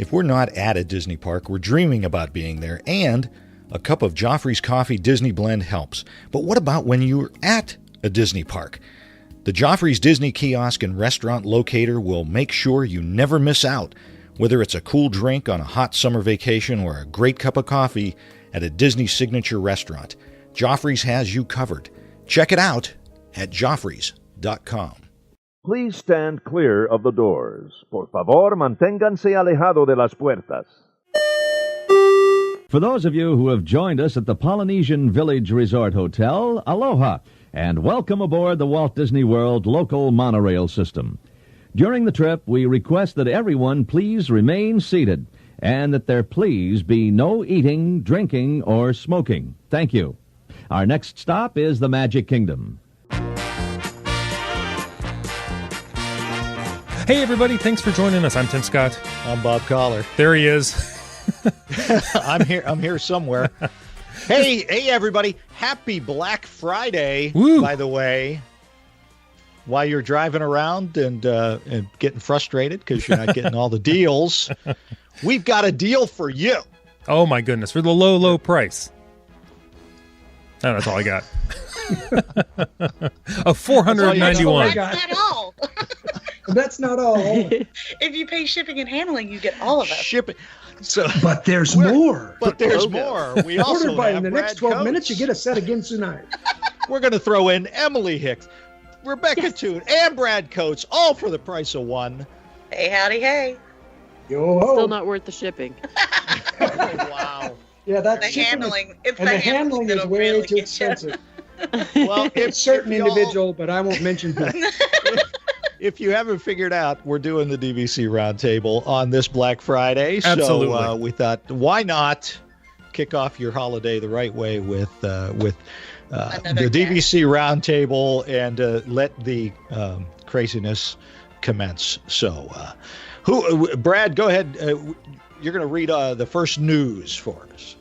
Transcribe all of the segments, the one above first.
If we're not at a Disney park, we're dreaming about being there, and a cup of Joffrey's Coffee Disney Blend helps. But what about when you're at a Disney park? The Joffrey's Disney Kiosk and Restaurant Locator will make sure you never miss out. Whether it's a cool drink on a hot summer vacation or a great cup of coffee at a Disney signature restaurant, Joffrey's has you covered. Check it out at Joffreys.com. Please stand clear of the doors. Por favor, manténganse alejado de las puertas. For those of you who have joined us at the Polynesian Village Resort Hotel, aloha, and welcome aboard the Walt Disney World local monorail system. During the trip, we request that everyone please remain seated and that there please be no eating, drinking, or smoking. Thank you. Our next stop is the Magic Kingdom. Hey, everybody. Thanks for joining us. I'm Tim Scott. I'm Bob Collar. There he is. I'm here somewhere. Hey, everybody. Happy Black Friday, Woo. By the way. While you're driving around and getting frustrated because you're not getting all the deals, we've got a deal for you. Oh, my goodness. For the low, low price. Oh, that's all I got. Of $491. That's not all. That's not all. If you pay shipping and handling, you get all of it. Shipping. So, but there's more. But there's more. We also ordered by have in the Brad next 12 Coates. minutes, you get a set of Ginsu knives. We're going to throw in Emily Hicks, Rebecca Toon, and Brad Coates, all for the price of one. Hey, howdy, hey. Yo ho. Still not worth the shipping. Oh, wow. Yeah, that's The handling. It's and the handling is that'll way really too get you. expensive. Well, It's certain individual, but I won't mention who. If you haven't figured out, we're doing the DVC Roundtable on this Black Friday. Absolutely. So we thought, why not kick off your holiday the right way with the DVC Roundtable and let the craziness commence. So, Brad, go ahead. You're going to read the first news for us.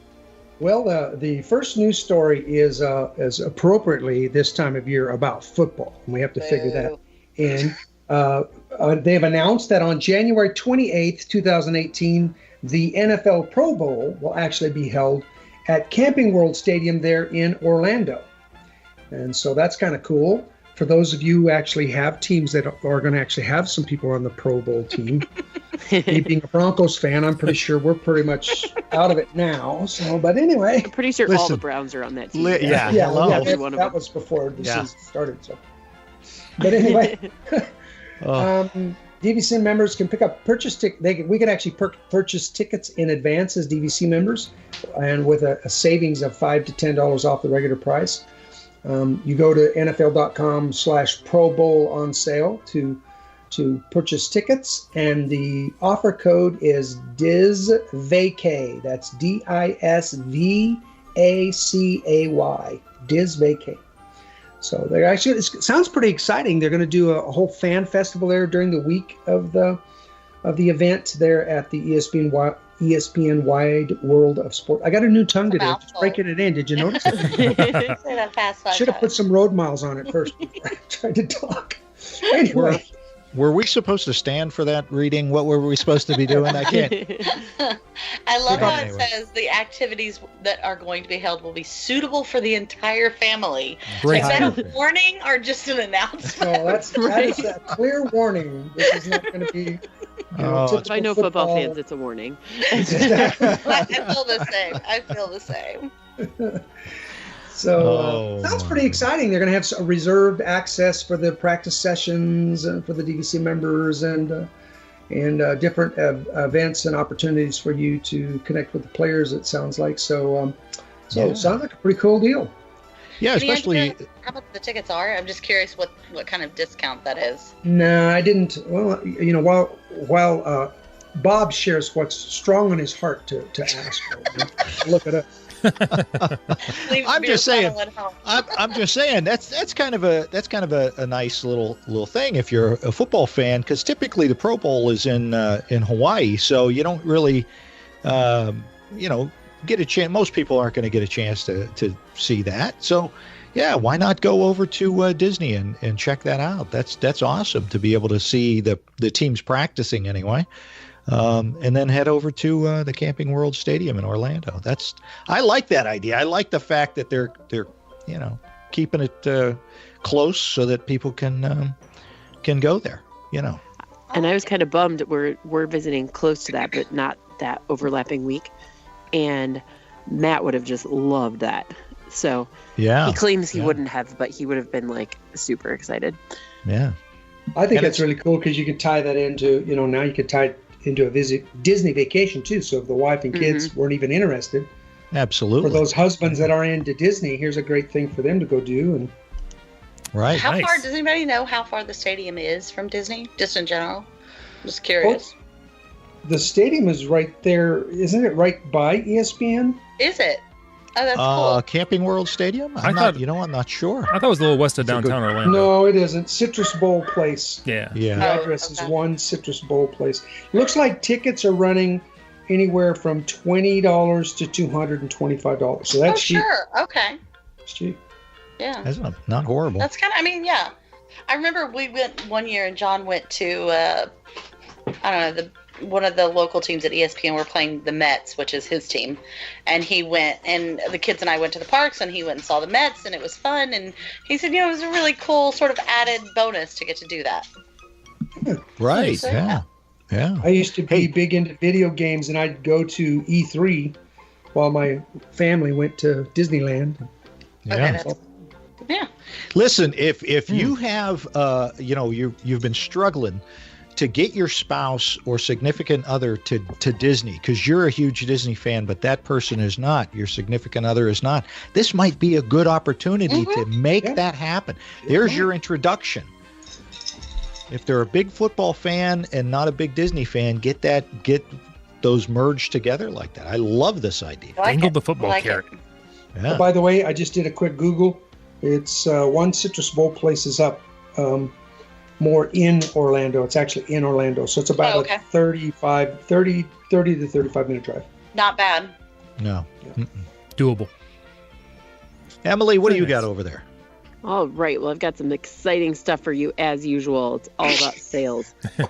Well, the first news story is appropriately this time of year about football, and we have to figure that in. They've announced that on January 28th, 2018, the NFL Pro Bowl will actually be held at Camping World Stadium there in Orlando. And so that's kind of cool. For those of you who actually have teams that are going to actually have some people on the Pro Bowl team, me being a Broncos fan, I'm pretty sure we're pretty much out of it now. So, but anyway. I'm pretty sure all the Browns are on that team. That was before the season started. So, but anyway. DVC members can pick up we can actually purchase tickets in advance as DVC members, and with a savings of $5 to $10 off the regular price. You go to NFL.com/Pro Bowl on sale to purchase tickets, and the offer code is DISVACAY. That's DISVACAY. DISVACAY. So they actually, it sounds pretty exciting. They're going to do a whole fan festival there during the week of the event there at the ESPN Wide World of Sport. I got a new tongue today. Just breaking it in. Did you notice? Say that fast. Should have put some road miles on it first before I tried to talk. Anyway. Were we supposed to stand for that reading? What were we supposed to be doing? I can't. I love how it says the activities that are going to be held will be suitable for the entire family. Great. Is that a warning or just an announcement? No, that is a clear warning. This is not going to be. If I know football fans, it's a warning. I feel the same. So sounds pretty exciting. They're going to have a reserved access for the practice sessions for the DVC members and different events and opportunities for you to connect with the players. It sounds like it sounds like a pretty cool deal. Yeah, especially how much the tickets are. I'm just curious what kind of discount that is. No, I didn't. Well, while Bob shares what's strong on his heart to ask for, look it up. I'm just saying that's kind of a nice little thing if you're a football fan, because typically the Pro Bowl is in Hawaii, so you don't really get a chance. Most people aren't going to get a chance to see that. So yeah, why not go over to Disney and check that out? That's awesome to be able to see the teams practicing anyway. and then head over to the Camping World Stadium in Orlando. I like that idea. I like the fact that they're keeping it close so that people can go there. And I was kind of bummed we're visiting close to that, but not that overlapping week. And Matt would have just loved that. So he claims he wouldn't have, but he would have been like super excited. Yeah. I think that's really cool because you can tie that into, now you could tie it into a Disney vacation too. So if the wife and kids weren't even interested. Absolutely. For those husbands that are into Disney, here's a great thing for them to go do. And right. How far, does anybody know how far the stadium is from Disney? Just in general? Just curious. Well, the stadium is right there. Isn't it right by ESPN? Is it? Oh, that's cool. Camping World Stadium? I'm not sure. I thought it was a little west of downtown Orlando. No, it isn't. Citrus Bowl Place. Yeah. The address is 1 Citrus Bowl Place. Looks like tickets are running anywhere from $20 to $225. So that's cheap. Sure. Okay. It's cheap. Yeah. That's not horrible. That's kind of, yeah. I remember we went one year and John went to, one of the local teams at ESPN were playing the Mets, which is his team. And he went, and the kids and I went to the parks, and he went and saw the Mets, and it was fun. And he said, it was a really cool sort of added bonus to get to do that. Right, So, yeah. I used to be big into video games, and I'd go to E3 while my family went to Disneyland. Yeah. Okay, yeah. Listen, if you have, you've been struggling to get your spouse or significant other to Disney because you're a huge Disney fan, but that person is not, your significant other is not, this might be a good opportunity to make that happen. There's your introduction. If they're a big football fan and not a big Disney fan, get those merged together like that. I love this idea. Dangle the football carrot. Yeah. By the way, I just did a quick Google. It's 1 Citrus Bowl Place is up more in Orlando. It's actually in Orlando. So it's about a 30 to 35 minute drive. Not bad. No. Yeah. Doable. Emily, what do you got over there? All right. Well, I've got some exciting stuff for you as usual. It's all about sales. I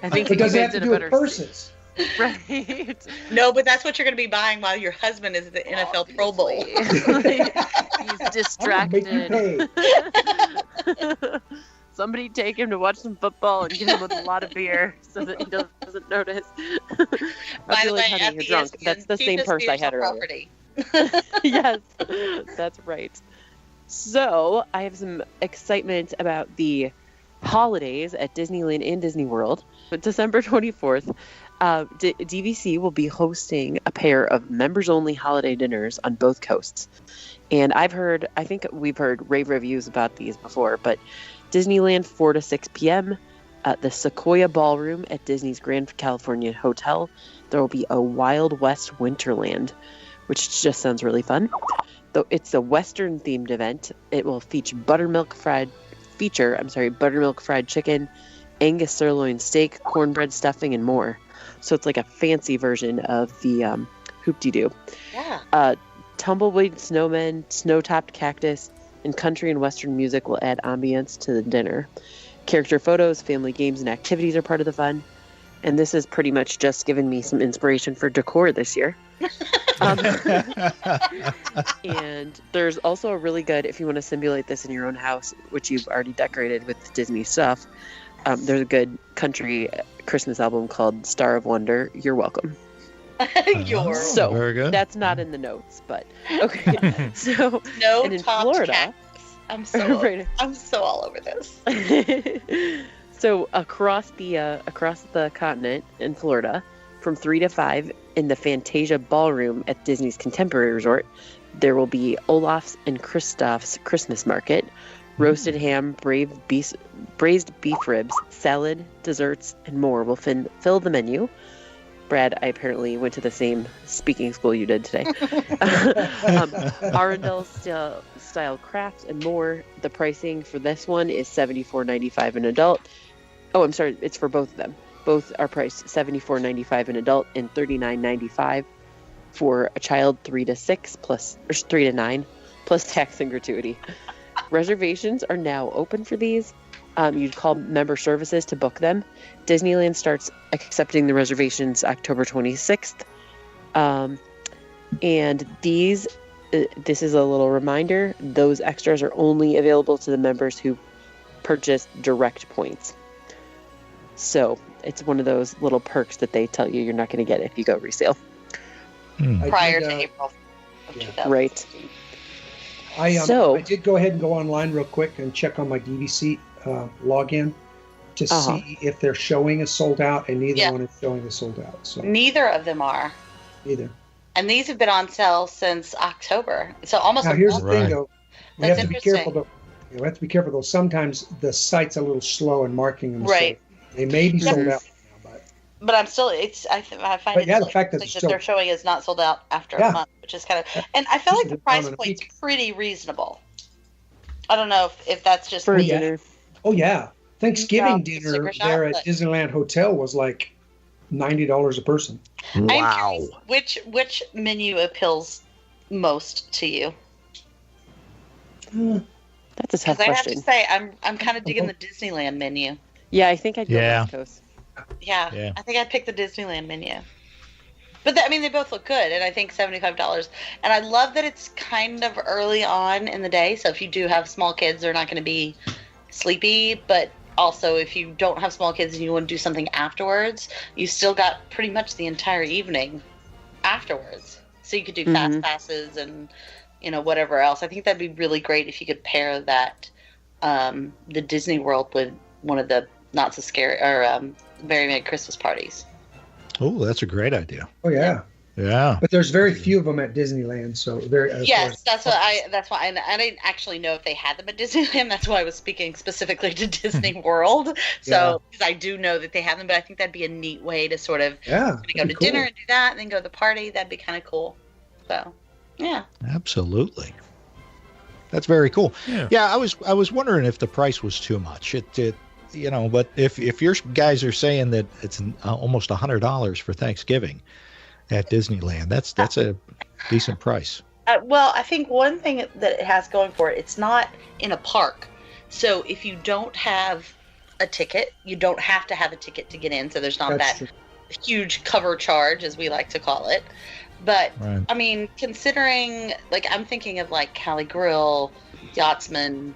think it doesn't have to do with purses. Right. No, but that's what you're going to be buying while your husband is at the NFL Pro Bowl. He's distracted. Somebody take him to watch some football and give him a lot of beer so that he doesn't notice. By the way, honey, you're drunk. That's the same purse I had earlier. Yes, that's right. So I have some excitement about the holidays at Disneyland and Disney World. But December 24th, DVC will be hosting a pair of members-only holiday dinners on both coasts. And I think we've heard rave reviews about these before, but Disneyland 4 to 6 p.m. at the Sequoia Ballroom at Disney's Grand California Hotel. There will be a Wild West Winterland, which just sounds really fun. Though it's a Western-themed event, it will feature buttermilk fried chicken, Angus sirloin steak, cornbread stuffing, and more. So it's like a fancy version of the Hoop-de-Doo. Yeah. Tumbleweed snowmen, snow-topped cactus, and country and western music will add ambience to the dinner. Character photos, family games, and activities are part of the fun. And this has pretty much just given me some inspiration for decor this year. And there's also a really good, if you want to simulate this in your own house, which you've already decorated with Disney stuff, there's a good country Christmas album called Star of Wonder. You're welcome. So very good. That's not in the notes, but okay. So No and in topped Florida, cactus. I'm so all over this. So across the continent in Florida, from 3 to 5 in the Fantasia Ballroom at Disney's Contemporary Resort, there will be Olaf's and Kristoff's Christmas Market, roasted ham, braised beef ribs, salad, desserts, and more will fill the menu. Brad, I apparently went to the same speaking school you did today. Arundel style crafts and more. The pricing for this one is $74.95 an adult. Oh, I'm sorry, it's for both of them. Both are priced $74.95 an adult and $39.95 for a child 3 to 6 plus or 3 to 9 plus tax and gratuity. Reservations are now open for these. You'd call member services to book them. Disneyland starts accepting the reservations October 26th. And this is a little reminder, those extras are only available to the members who purchase direct points. So it's one of those little perks that they tell you you're not going to get if you go resale. Prior to April of 2016. Right. I did go ahead and go online real quick and check on my DVC login to see if they're showing as sold out, and neither one is showing as sold out. So neither of them are. Neither. And these have been on sale since October. So almost. Now here's the thing, though. We That's have to be careful, though. We have to be careful, though. Sometimes the site's a little slow in marking them. Right. So they may be sold out now, but I'm still. I find it the fact that they're showing is not sold out after a month, which is kind of. And I feel like the price point's pretty reasonable. I don't know if that's just for me. dinner. Oh yeah, Thanksgiving dinner there at Disneyland Hotel was like $90 a person. Wow. Which menu appeals most to you? That's a tough question. Because I have to say, I'm kind of digging the Disneyland menu. Yeah, I think I'd go West Coast. Yeah, I think I'd pick the Disneyland menu. But they both look good, and I think $75. And I love that it's kind of early on in the day, so if you do have small kids, they're not going to be sleepy. But also, if you don't have small kids and you want to do something afterwards, you still got pretty much the entire evening afterwards. So you could do fast passes and whatever else. I think that'd be really great if you could pair that the Disney World with one of the not so scary or Very Merry Christmas parties. Oh, that's a great idea. Oh yeah. Yeah. But there's very few of them at Disneyland, so that's why I didn't actually know if they had them at Disneyland. That's why I was speaking specifically to Disney World. So because I do know that they have them, but I think that'd be a neat way to sort of go to dinner and do that, and then go to the party. That'd be kind of cool. So yeah. Absolutely. That's very cool. Yeah, I was wondering if the price was too much. But if your guys are saying that it's almost $100 for Thanksgiving at Disneyland, that's a decent price. Well, I think one thing that it has going for it, it's not in a park. So if you don't have a ticket, you don't have to have a ticket to get in. So there's not that huge cover charge, as we like to call it. But considering, I'm thinking of Cali Grill, Yachtsman,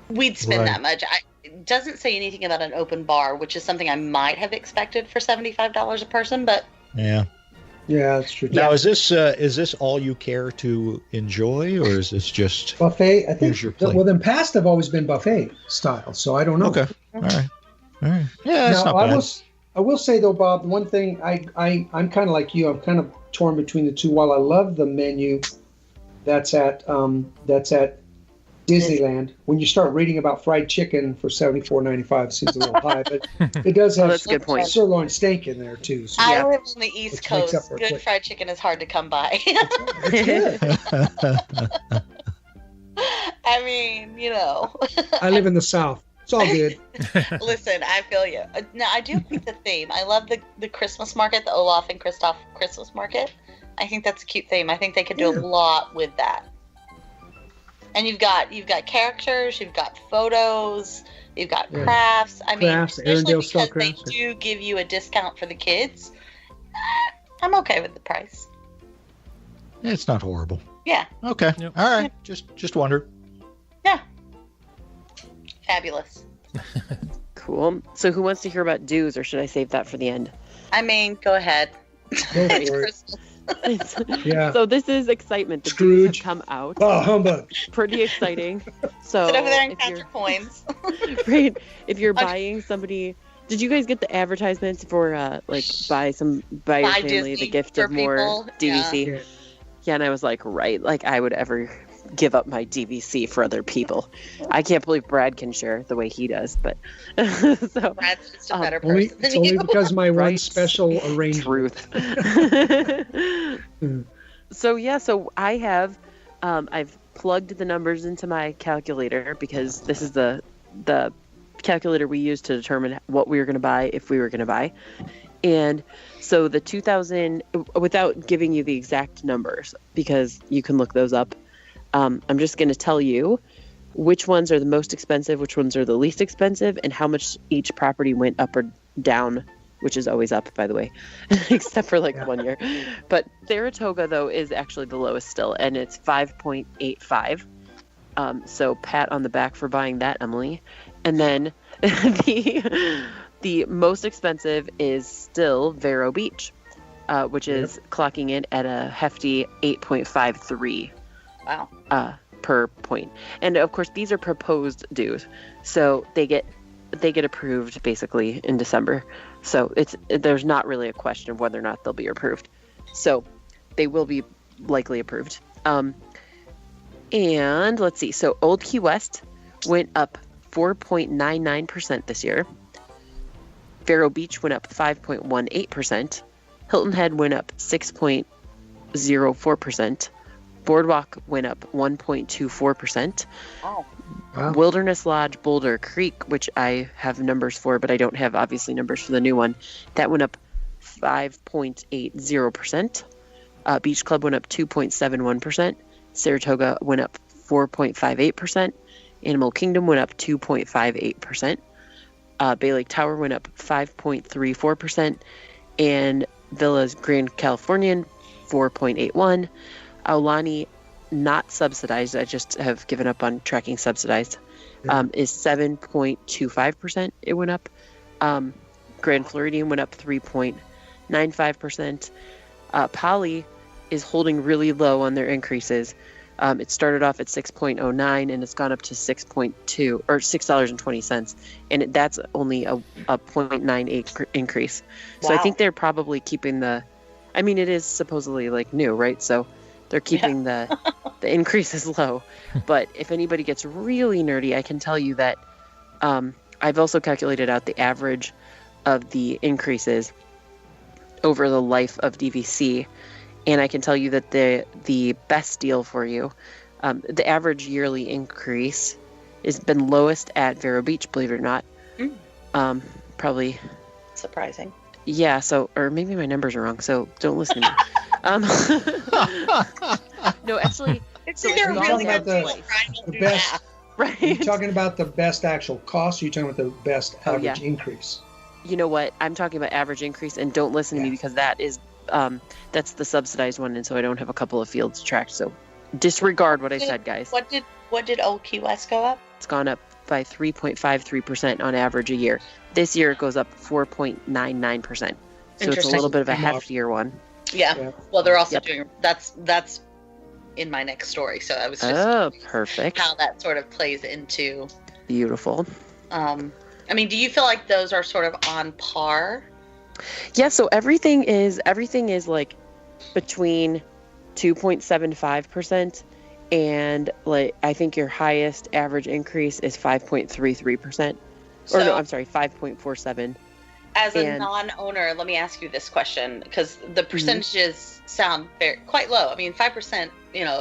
we'd spend that much. It doesn't say anything about an open bar, which is something I might have expected for $75 a person, but yeah, that's true. Now, is this all you care to enjoy, or is this just buffet? I think. Well, in past have always been buffet style, so I don't know. Okay, all right. Yeah, that's not bad. I will say though, Bob, one thing I'm kind of like you. I'm kind of torn between the two. While I love the menu that's at Disneyland, when you start reading about fried chicken for $74.95, seems a little high, but it does have that's a good point. Sirloin steak in there too. So I live on the East Coast. Good fried chicken is hard to come by. I live in the South. It's all good. Listen, I feel you. Now, I do like the theme. I love the Christmas market, the Olaf and Kristoff Christmas market. I think that's a cute theme. I think they could do a lot with that. And you've got characters, you've got photos, you've got crafts. Especially because they do give you a discount for the kids. I'm okay with the price. It's not horrible. Yeah. Okay. Yep. All right. Just wondered. Yeah. Fabulous. Cool. So who wants to hear about dues, or should I save that for the end? Go ahead. It's Christmas. So this is excitement. The Scrooge dues have come out. Oh, humbug. Pretty exciting. So sit over there and count your coins. Right. If you're buying somebody, did you guys get the advertisements for buy your family Disney the gift of more people. DVC? Yeah, and I was like, I would ever give up my DVC for other people. I can't believe Brad can share the way he does, but so Brad's just a better person than only you. because my one special arrangement. Truth. So I have I've plugged the numbers into my calculator because this is the calculator we use to determine what we were going to buy if we were going to buy. And so the 2000, without giving you the exact numbers because you can look those up, I'm just going to tell you which ones are the most expensive, which ones are the least expensive, and how much each property went up or down, which is always up, by the way, except for 1 year. But Saratoga, though, is actually the lowest still, and it's 5.85. So pat on the back for buying that, Emily. And then the most expensive is still Vero Beach, which is clocking in at a hefty 8.53. Wow. Per point. And of course, these are proposed dues, so they get approved basically in December. So there's not really a question of whether or not they'll be approved. So they will be likely approved. And let's see. So Old Key West went up 4.99% this year. Vero Beach went up 5.18%. Hilton Head went up 6.04%. Boardwalk went up 1.24%. Oh. Wow. Wilderness Lodge Boulder Creek, which I have numbers for, but I don't have obviously numbers for the new one, that went up 5.80%. Beach Club went up 2.71%. Saratoga went up 4.58%. Animal Kingdom went up 2.58%. Bay Lake Tower went up 5.34%. And Villas Grand Californian 4.81%. Aulani, not subsidized, I just have given up on tracking subsidized, is 7.25%. It went up. Grand Floridian went up 3.95%. Poly is holding really low on their increases. It started off at 6.09 and it's gone up to 6.2 or $6.20, and that's only a 0.98 increase. So I think they're probably keeping it is supposedly new, right? So they're keeping the increases low. But if anybody gets really nerdy, I can tell you that I've also calculated out the average of the increases over the life of DVC. And I can tell you that the best deal for you, the average yearly increase has been lowest at Vero Beach, believe it or not. Probably surprising. Yeah, or maybe my numbers are wrong, so don't listen to me. No, actually, so you're really about the best. Right. Are you talking about the best actual cost, or are you talking about the best average increase? You know what? I'm talking about average increase, and don't listen to me because that is that's the subsidized one, and so I don't have a couple of fields tracked. So disregard what I said, guys. What did Old Key West go up? It's gone up by 3.53% on average a year. This year it goes up 4.99%. So it's a little bit of a heftier one. Yeah. Well, they're also doing that's in my next story. So I was just perfect. How that sort of plays into beautiful. Do you feel like those are sort of on par? Yeah. So everything is between 2.75% and I think your highest average increase is 5.33%. Or no, I'm sorry, 5.47. As a non-owner, let me ask you this question, because the percentages sound quite low. 5%,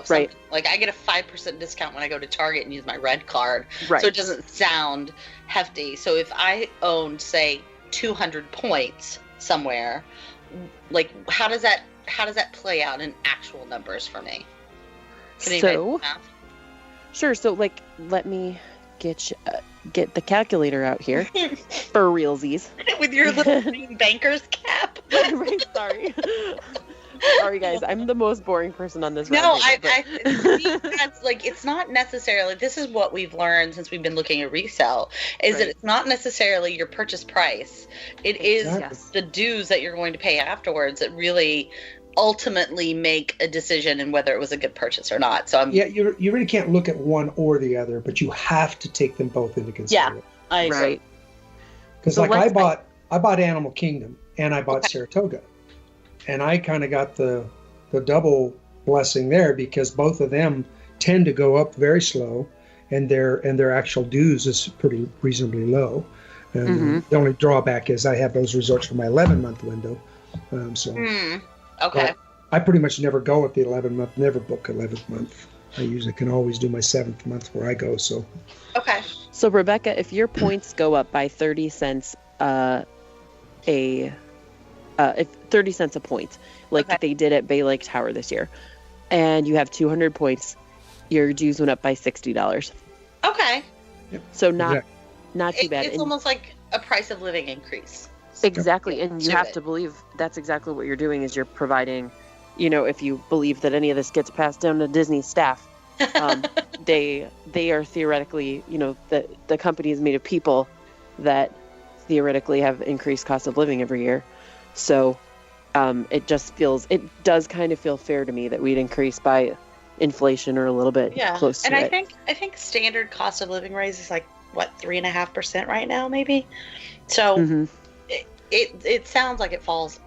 right. I get a 5% discount when I go to Target and use my red card. Right. So it doesn't sound hefty. So if I owned, say, 200 points somewhere, how does that play out in actual numbers for me? Sure. So let me get the calculator out here for realsies. With your little green banker's cap. Right, sorry. Sorry, guys. I'm the most boring person on this. No, that's it's not necessarily. This is what we've learned since we've been looking at resale. That it's not necessarily your purchase price. It is the dues that you're going to pay afterwards that really ultimately make a decision in whether it was a good purchase or not. So you really can't look at one or the other, but you have to take them both into consideration. Yeah, I agree. Right. Because I bought Animal Kingdom and I bought Saratoga, and I kind of got the double blessing there because both of them tend to go up very slow, and their actual dues is pretty reasonably low. The only drawback is I have those resorts for my 11-month window. Okay. I pretty much never go at the 11-month, never book 11th month. I usually can always do my 7th month where I go. So. Okay. So Rebecca, if your points go up by 30 cents if 30 cents a point, they did at Bay Lake Tower this year, and you have 200 points, your dues went up by $60. Okay. So not too bad. It's almost like a price of living increase. Exactly. And you have to believe that's exactly what you're doing is you're providing, if you believe that any of this gets passed down to Disney staff, they are theoretically, the company is made of people that theoretically have increased cost of living every year. So it does kind of feel fair to me that we'd increase by inflation or a little bit close to it. And I think standard cost of living raise is like, what, 3.5% right now, maybe? So it sounds like it falls,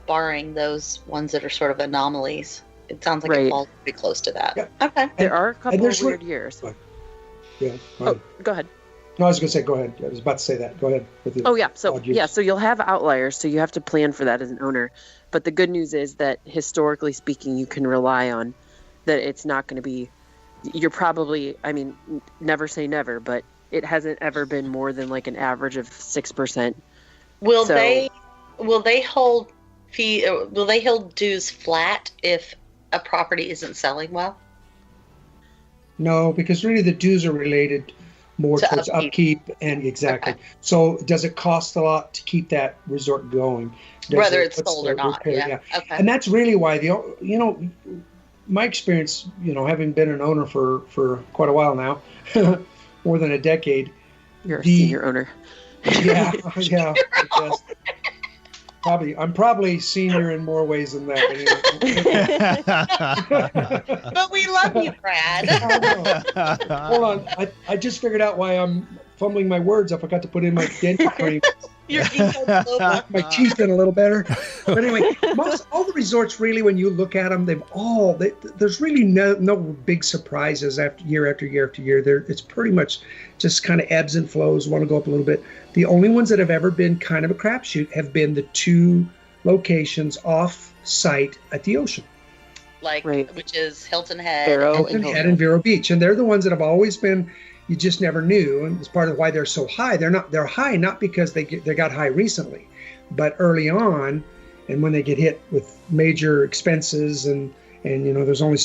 barring those ones that are sort of anomalies. It sounds like it falls pretty close to that. Yeah. Okay. There are a couple of weird years. Yeah. Go ahead. No, I was going to say, go ahead. I was about to say that. Go ahead. So you'll have outliers, so you have to plan for that as an owner. But the good news is that historically speaking, you can rely on that it's not going to be, you're probably, never say never, but it hasn't ever been more than like an average of 6%. Will they hold dues flat if a property isn't selling well? No, because really the dues are related more towards upkeep and exactly. Okay. So does it cost a lot to keep that resort going? Whether it's sold or not. Yeah. Okay. And that's really why my experience, having been an owner for quite a while now, more than a decade. You're a senior owner. Yeah. I'm probably senior in more ways than that. Anyway. But we love you, Brad. Hold on. I just figured out why I'm fumbling my words. I forgot to put in my dental cream. My teeth in a little better. But anyway, all the resorts really, when you look at them, there's really no big surprises after year after year after year. It's pretty much just kind of ebbs and flows. Want to go up a little bit. The only ones that have ever been kind of a crapshoot have been the 2 locations off site at the ocean. Which is Hilton Head. Hilton Head and Vero Beach. And they're the ones that have always been, you just never knew. And it's part of why they're so high. They're high not because they got high recently, but early on, and when they get hit with major expenses and there's only,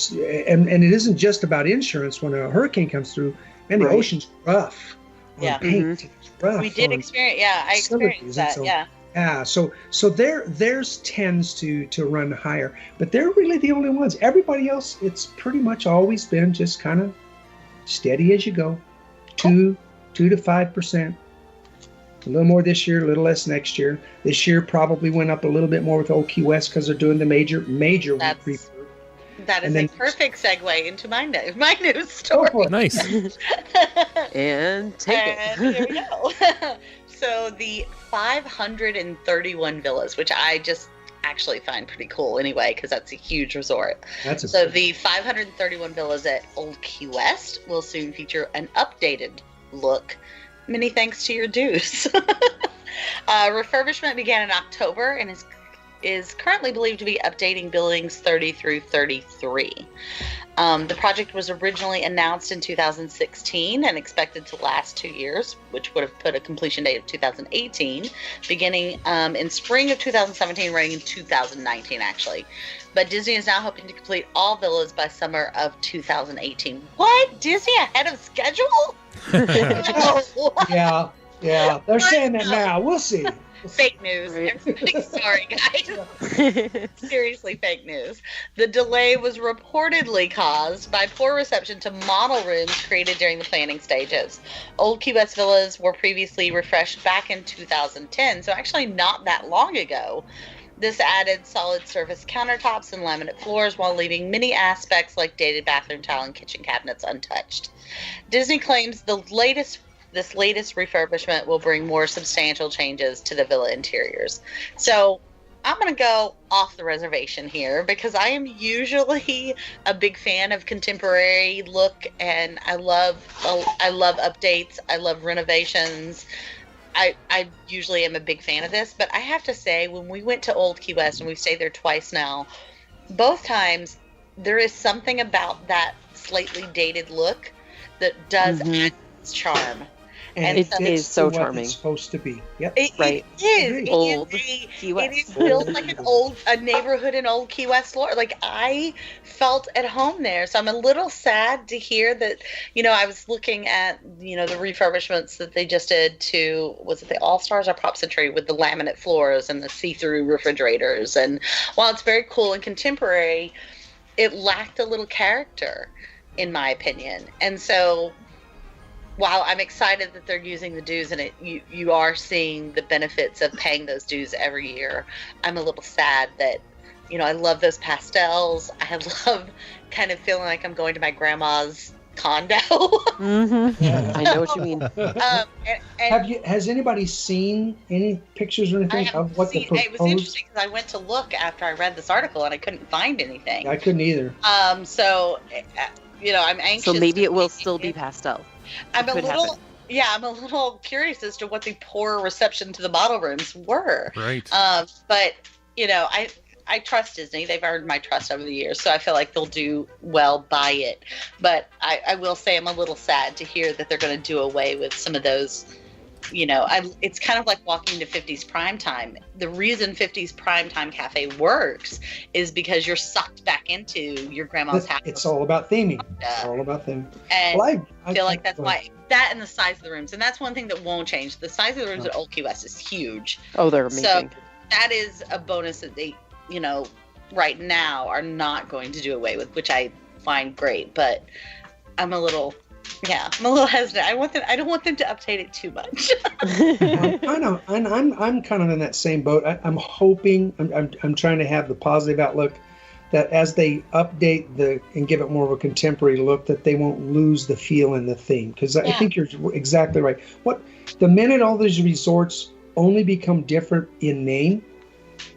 and it isn't just about insurance. When a hurricane comes through, man, the ocean's rough. Yeah. Paint, rough. We did experience, I experienced that, Yeah, so theirs tends to run higher, but they're really the only ones. Everybody else, it's pretty much always been just kind of steady as you go, 2 to 5%. A little more this year, a little less next year. This year probably went up a little bit more with Old Key West because they're doing the major refurb. That is a perfect segue into my news story. Nice. And take it. Here we go. So the 531 villas, which I just actually find pretty cool anyway, because that's a huge resort. So the 531 villas at Old Key West will soon feature an updated look. Many thanks to your dues. Refurbishment began in October and is currently believed to be updating buildings 30 through 33. The project was originally announced in 2016 and expected to last 2 years, which would have put a completion date of 2018, beginning in spring of 2017, running in 2019, actually. But Disney is now hoping to complete all villas by summer of 2018. What? Disney ahead of schedule? Yeah. They're saying that now. We'll see. Fake news. Right. Sorry, guys. Seriously, fake news. The delay was reportedly caused by poor reception to model rooms created during the planning stages. Old Key West villas were previously refreshed back in 2010, so actually not that long ago. This added solid surface countertops and laminate floors while leaving many aspects like dated bathroom tile and kitchen cabinets untouched. Disney claims this latest refurbishment will bring more substantial changes to the villa interiors. So I'm going to go off the reservation here because I am usually a big fan of contemporary look, and I love updates. I love renovations. I usually am a big fan of this, but I have to say, when we went to Old Key West, and we've stayed there twice now, both times there is something about that slightly dated look that does add its charm. And it is so charming. It's supposed to be. Yep. It is. Old Key West. It feels like a neighborhood in old Key West, Florida. Like, I felt at home there. So I'm a little sad to hear that, I was looking at, the refurbishments that they just did to, was it the All-Stars or Prop Century, with the laminate floors and the see-through refrigerators. And while it's very cool and contemporary, it lacked a little character, in my opinion. And so, while I'm excited that they're using the dues and you are seeing the benefits of paying those dues every year, I'm a little sad that, I love those pastels. I love kind of feeling like I'm going to my grandma's condo. Yeah, I know what you mean. Has anybody seen any pictures or anything of what the proposed? It was interesting because I went to look after I read this article and I couldn't find anything. I couldn't either. So, I'm anxious. So maybe it will still be pastel. I'm a little curious as to what the poor reception to the model rooms were. Right. But I trust Disney. They've earned my trust over the years, so I feel like they'll do well by it. But I will say I'm a little sad to hear that they're going to do away with some of those. It's kind of like walking to 50s Primetime. The reason 50s Primetime Cafe works is because you're sucked back into your grandma's house. It's all about theming. It's all about theming. And I feel like that's why. That and the size of the rooms. And that's one thing that won't change. The size of the rooms at Old Key West is huge. Oh, they're amazing. So that is a bonus that they, right now are not going to do away with, which I find great. But I'm a little hesitant. I don't want them to update it too much. I know, and I'm kind of in that same boat. I'm hoping, I'm trying to have the positive outlook that as they update and give it more of a contemporary look, that they won't lose the feel and the theme. Because I think you're exactly right. The minute all these resorts only become different in name,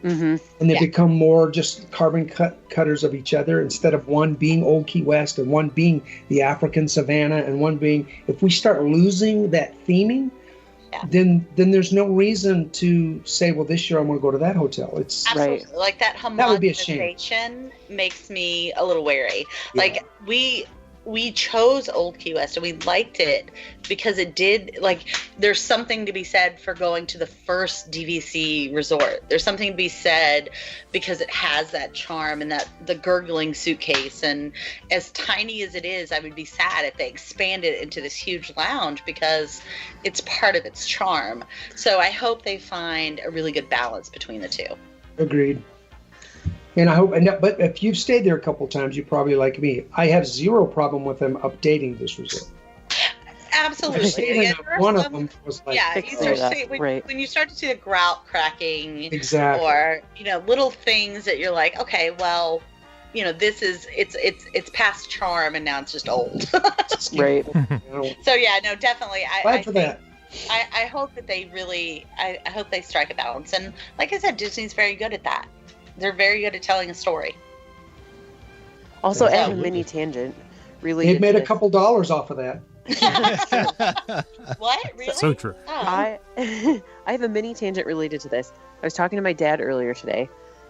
and they become more just carbon cutters of each other, instead of one being Old Key West and one being the African Savannah and one being, if we start losing that theming, then there's no reason to say, well, this year I'm going to go to that hotel. It's absolutely right. Like that homogenization makes me a little wary. Yeah. Like we chose Old Key West and we liked it because it did, there's something to be said for going to the first DVC resort. There's something to be said because it has that charm and the gurgling suitcase. And as tiny as it is, I would be sad if they expanded it into this huge lounge because it's part of its charm. So I hope they find a really good balance between the two. Agreed. And I hope, but if you've stayed there a couple times, you probably like me. I have zero problem with them updating this resort. Absolutely. One of them was like, when you start to see the grout cracking, exactly, or little things that you're like, okay, well, this is it's past charm and now it's just old. Right. So definitely. I hope that they really, I hope they strike a balance. And like I said, Disney's very good at that. They're very good at telling a story. Also, as a mini tangent, really, they've made a couple dollars off of that. What? Really? So true. Oh. I have a mini tangent related to this. I was talking to my dad earlier today,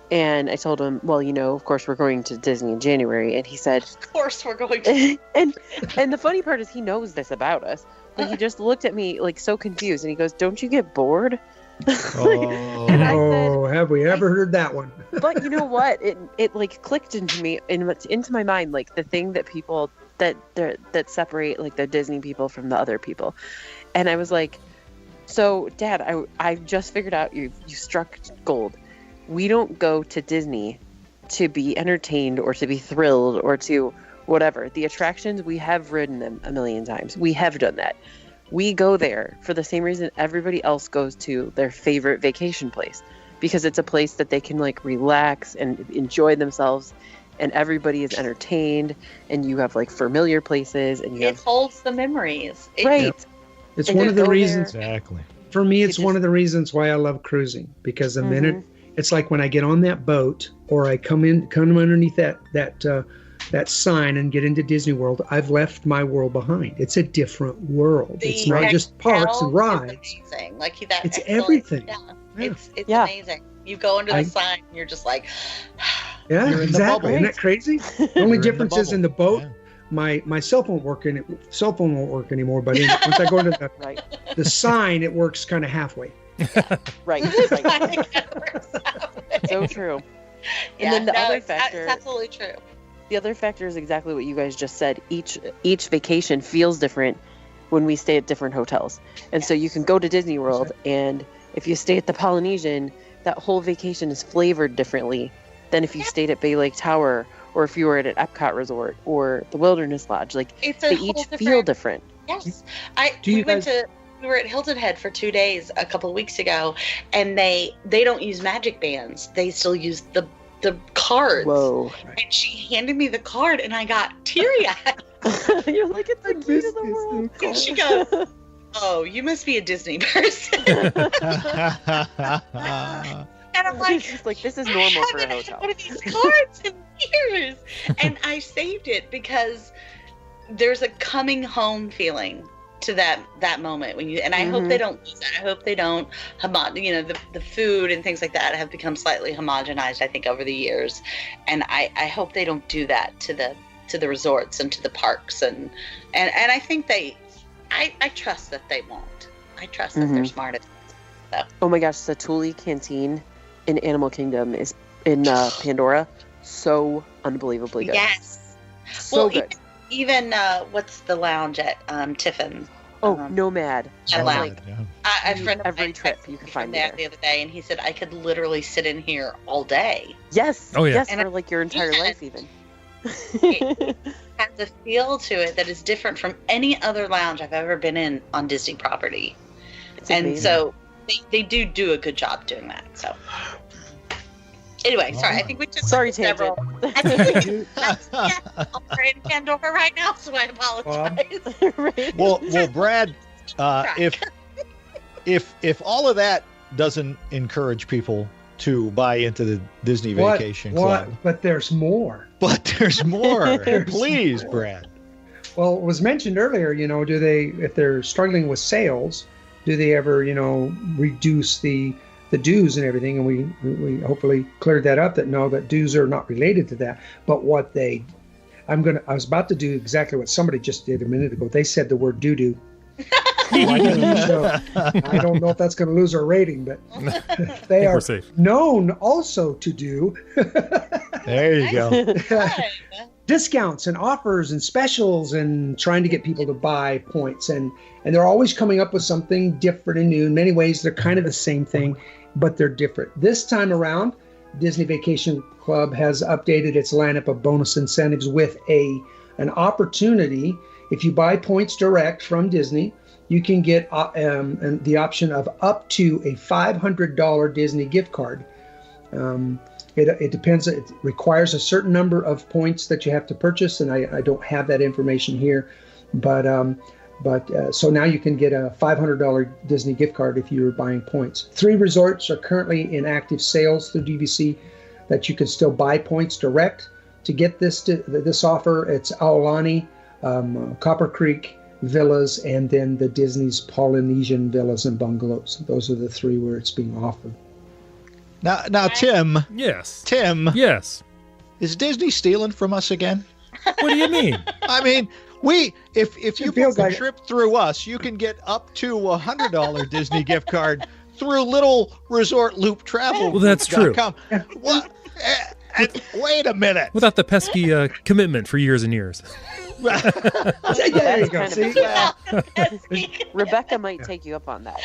and I told him, well, of course we're going to Disney in January, and he said, of course we're going to. and the funny part is he knows this about us, but he just looked at me like so confused, and he goes, "Don't you get bored?" And I said, have we ever heard that one? But you know what? It clicked into me, into my mind, like the thing that people that separate like the Disney people from the other people. And I was like, so Dad, I just figured out you struck gold. We don't go to Disney to be entertained or to be thrilled or to whatever. The attractions, we have ridden them a million times. We have done that. We go there for the same reason everybody else goes to their favorite vacation place, because it's a place that they can relax and enjoy themselves, and everybody is entertained, and you have familiar places, and it holds the memories. Right. It's one of the reasons. Exactly. For me, it's one of the reasons why I love cruising, because the minute it's like when I get on that boat or I come underneath that sign and get into Disney World, I've left my world behind. It's a different world. It's not just parks and rides. Amazing. It's everything. Yeah. It's amazing. You go under the sign and you're just like, yeah, exactly. Isn't that crazy? The only difference is in the boat. my cell phone won't work anymore. But once I go into Right. the sign, it works kind of halfway. Right. So true. And then the other factor, it's absolutely true. the other factor is exactly what you guys just said. Each vacation feels different when we stay at different hotels. And so you can go to Disney World, and if you stay at the Polynesian, that whole vacation is flavored differently than if you stayed at Bay Lake Tower, or if you were at an Epcot Resort or the Wilderness Lodge. Like, they each feel different. Yes. We were at Hilton Head for 2 days a couple of weeks ago, and they don't use magic bands. They still use the cards. Whoa. And she handed me the card, and I got teary-eyed. You're like, it's the key to the world. And she goes, "Oh, you must be a Disney person." And I'm like, She's like, this is normal for a hotel. One of these cards in years. And I saved it because there's a coming home feeling to that moment when you, and I hope they don't lose that. I hope they don't the food and things like that have become slightly homogenized, I think, over the years. And I hope they don't do that to the resorts and to the parks, and I think I trust that they won't. I trust that they're smart at that. So. Oh my gosh, the Thule Canteen in Animal Kingdom is in Pandora, so unbelievably good. Yes. So good. Even what's the lounge at Tiffin's? Nomad. A friend of every mine trip texted you can me find from me there there. the other day, and he said I could literally sit in here all day. Yes. Oh, yeah. Yes, And for like your entire life even. It has a feel to it that is different from any other lounge I've ever been in on Disney property. It's And amazing. so they do a good job doing that. So anyway, sorry, I think we just Sorry, several. I think we are in Pandora right now, so I apologize. Right. Well, Brad, if all of that doesn't encourage people to buy into the Disney Vacation Club, But there's more. Please, Brad. Well, it was mentioned earlier, do they, if they're struggling with sales, do they ever, reduce the dues and everything? And we hopefully cleared that up, that dues are not related to that. But I was about to do exactly what somebody just did a minute ago. They said the word doo-doo. I don't know if that's going to lose our rating, but they are known also to do. There you go. Discounts and offers and specials and trying to get people to buy points. And they're always coming up with something different and new. In many ways, they're kind of the same thing, but they're different. This time around, Disney Vacation Club has updated its lineup of bonus incentives with an opportunity. If you buy points direct from Disney, you can get the option of up to a $500 Disney gift card. It depends. It requires a certain number of points that you have to purchase, and I don't have that information here. But so now you can get a $500 Disney gift card if you're buying points. 3 resorts are currently in active sales through DVC that you can still buy points direct. To get this offer, it's Aulani, Copper Creek Villas, and then the Disney's Polynesian Villas and Bungalows. Those are the 3 where it's being offered. Now, Tim. Yes. Tim. Yes. Is Disney stealing from us again? What do you mean? I mean, if you book a trip through us, you can get up to $100 Disney gift card through little Resort Loop Travel. Well, that's true. What? Wait a minute. Without the pesky commitment for years and years. There you go. See? Rebecca might take you up on that.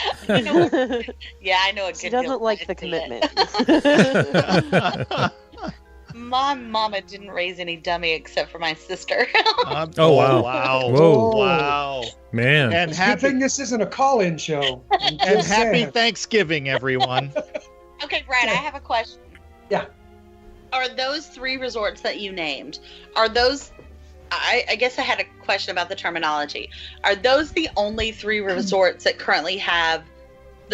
Yeah, I know. She doesn't like the commitment. My mama didn't raise any dummy except for my sister. Oh, wow. Wow. Whoa. Wow. Man. And Good thing this isn't a call-in show. And happy Thanksgiving, everyone. Okay, Brad, I have a question. Yeah. Are those 3 resorts that you named, are those, I guess I had a question about the terminology. Are those the only 3 resorts that currently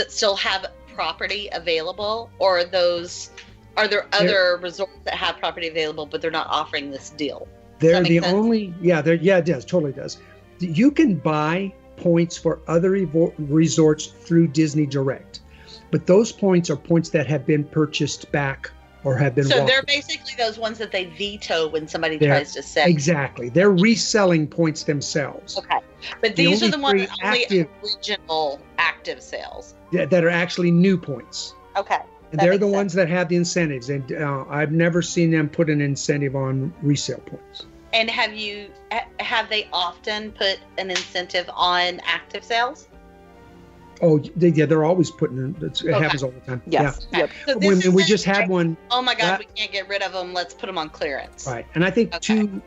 still have property available? Or are there other resorts that have property available, but they're not offering this deal? They're the only, it does, totally does. You can buy points for other resorts through Disney Direct, but those points are points that have been purchased back or have been So walked. they're basically those ones that they veto when somebody tries to sell. Exactly. They're reselling points themselves. Okay. But The these are only the ones free only original active sales. that are actually new points. Okay. And they're the ones that have the incentives. And I've never seen them put an incentive on resale points. And have they often put an incentive on active sales? Oh, they're always putting it happens all the time. Yes. Yeah. Yep. So We just had one. Oh my God, we can't get rid of them. Let's put them on clearance. Right. And I think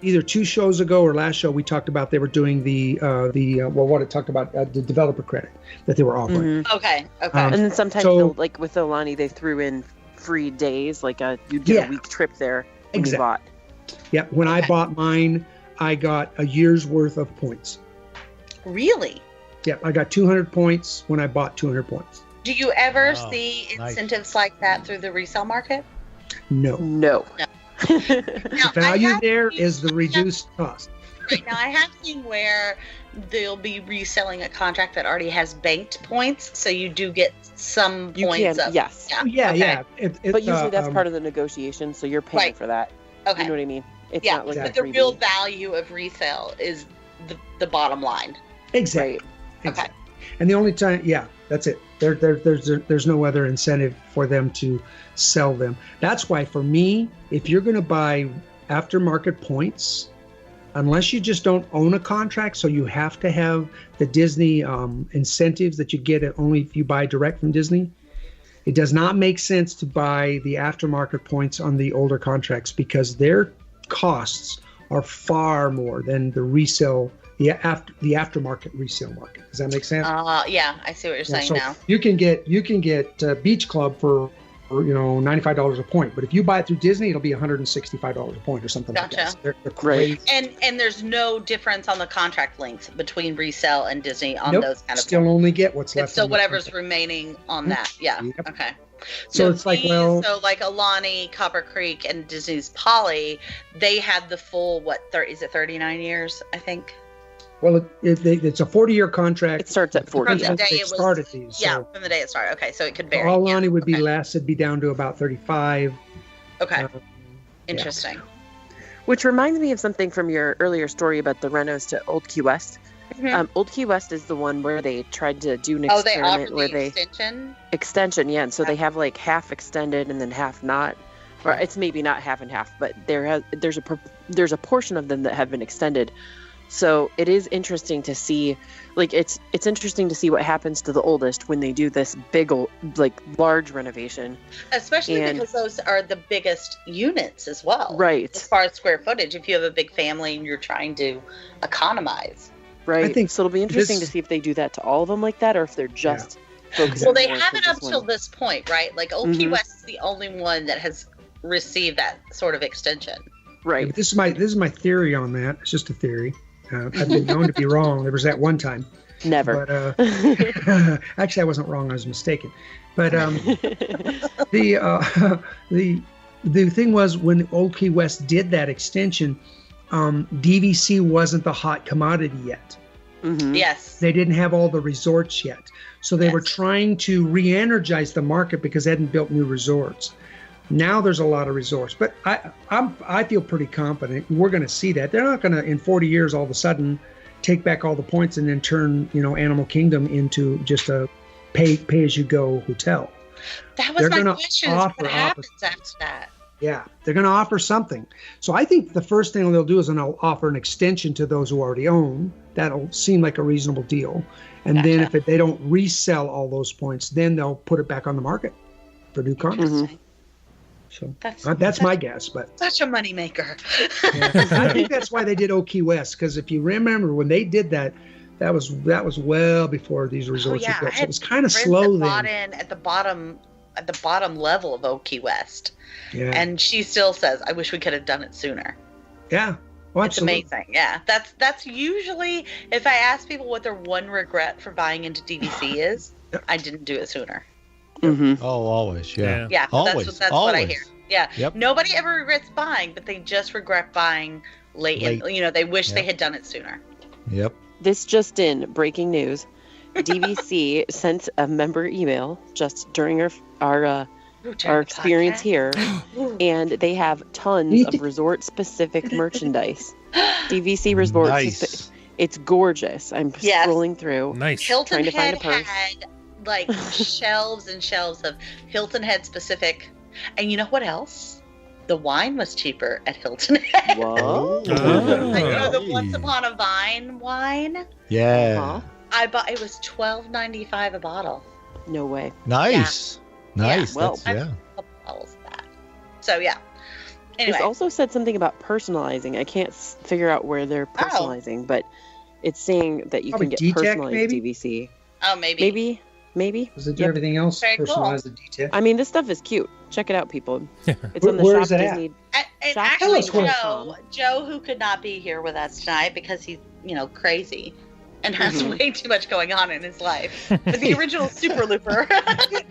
either two shows ago or last show, we talked about they were doing the developer credit that they were offering. Mm-hmm. Okay. And then sometimes like with Olani, they threw in free days, like you'd get a week trip there when you bought. Yeah. When I bought mine, I got a year's worth of points. Really? Yeah, I got 200 points when I bought 200 points. Do you ever see incentives like that through the resale market? No. The value there is the reduced cost. Right now, I have seen where they'll be reselling a contract that already has banked points, so you do get some points. Yes. Yeah. But usually that's part of the negotiation, so you're paying for that. Okay. You know what I mean? It's not like but the real value of resale is the bottom line. Exactly. Okay. Exactly. And the only time, that's it. There's no other incentive for them to sell them. That's why, for me, if you're going to buy aftermarket points, unless you just don't own a contract, so you have to have the Disney incentives that you get only if you buy direct from Disney, it does not make sense to buy the aftermarket points on the older contracts because their costs are far more than the resale. The aftermarket resale market. Does that make sense? Yeah, I see what you're saying now. You can get Beach Club for $95 a point, but if you buy it through Disney, it'll be $165 a point or something like that. They're crazy. And there's no difference on the contract length between resale and Disney on those kind of still points. Only get what's left. It's still whatever's remaining on that. Yeah. Yep. Okay. So it's like so like Alani, Copper Creek, and Disney's Poly, they had the full is it 39 years? I think. Well, it's a 40-year contract. It starts at 40. From the day it started these. From the day it started. Okay, so it could vary. Alani would be less. It'd be down to about 35. Okay. Interesting. Which reminds me of something from your earlier story about the renos to Old Key West. Mm-hmm. Old Key West is the one where they tried to do an experiment where they extension. Extension, yeah. And so they have like half extended and then half not. Or it's maybe not half and half, but there's a portion of them that have been extended. So it is interesting to see, like it's interesting to see what happens to the oldest when they do this big, large renovation. Especially because those are the biggest units as well. Right. As far as square footage, if you have a big family and you're trying to economize. Right. I think so. It'll be interesting to see if they do that to all of them like that, or if they're just focusing. Well, they haven't up till this point, right? Like Old Key West is the only one that has received that sort of extension. Right. Yeah, this is my theory on that. It's just a theory. I've been known to be wrong. There was that one time. Never. But actually, I wasn't wrong. I was mistaken. But the thing was, when Old Key West did that extension, DVC wasn't the hot commodity yet. Mm-hmm. Yes. They didn't have all the resorts yet. So they were trying to re-energize the market because they hadn't built new resorts. Now there's a lot of resorts, but I feel pretty confident we're going to see that. They're not going to, in 40 years, all of a sudden take back all the points and then turn, Animal Kingdom into just a pay-as-you-go hotel. That was my question. What happens after that? Yeah, they're going to offer something. So I think the first thing they'll do is they'll offer an extension to those who already own. That'll seem like a reasonable deal. And then if they don't resell all those points, then they'll put it back on the market for new contracts. Mm-hmm. So that's my guess, but such a moneymaker. I think that's why they did Old Key West, because if you remember when they did that was well before these resorts were built. So it was kind of slow then. At the bottom level of Old Key West, and she still says, "I wish we could have done it sooner." Yeah, well, it's amazing. Yeah, that's usually, if I ask people what their one regret for buying into DVC is, I didn't do it sooner. Mm-hmm. Oh, always, yeah. Yeah, always, that's always. what I hear. Yeah, yep. Nobody ever regrets buying, but they just regret buying late. They wish they had done it sooner. Yep. This just in, breaking news. DVC sent a member email just during our our experience here, and they have tons of resort-specific merchandise. DVC Resort. Nice. It's gorgeous. I'm scrolling through. Nice. Hilton trying to find a purse. had like shelves and shelves of Hilton Head specific. And you know what else? The wine was cheaper at Hilton Head. Whoa. You know the Once Upon a Vine wine? Yeah. I bought it was $12.95 a bottle. No way. Nice. Nice. Well, That's, yeah. A couple bottles of that. So yeah. Anyway. It's also said something about personalizing. I can't figure out where they're personalizing, but it's saying that you Probably can get D-Tech, personalized maybe? DVC. Oh, maybe. Maybe. Does it do everything else? Very cool. Personalize the detail. I mean, this stuff is cute. Check it out, people. It's on the Where Shop is it at? Disney. And Shop actually, Disney.com. Joe, who could not be here with us tonight because he's, crazy and has way too much going on in his life. But the original Super Looper.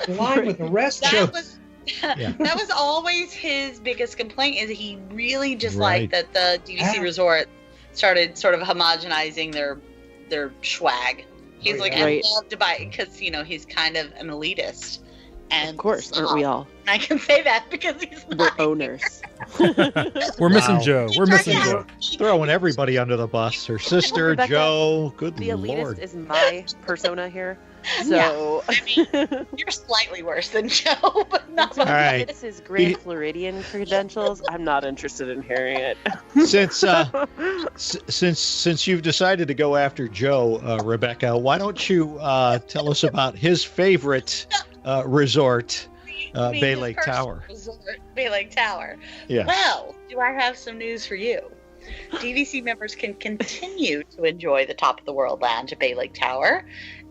Line with the rest. That was always his biggest complaint, is he really disliked that the DVC Resort started sort of homogenizing their swag. He's I love to buy it because, he's kind of an elitist. And of course, aren't we all? I can say that because he's We're owners. We're missing Joe. We're missing Joe. Throwing everybody under the bus. Her sister, Rebecca, Joe. Good the Lord. elitist is my persona here. So you're slightly worse than Joe, but not. All right. It's his Grand Floridian credentials. I'm not interested in hearing it. Since you've decided to go after Joe, Rebecca, why don't you tell us about his favorite resort, Bay Lake Tower? Resort, Bay Lake Tower. Yeah. Well, do I have some news for you? DVC members can continue to enjoy the Top of the World Lounge at Bay Lake Tower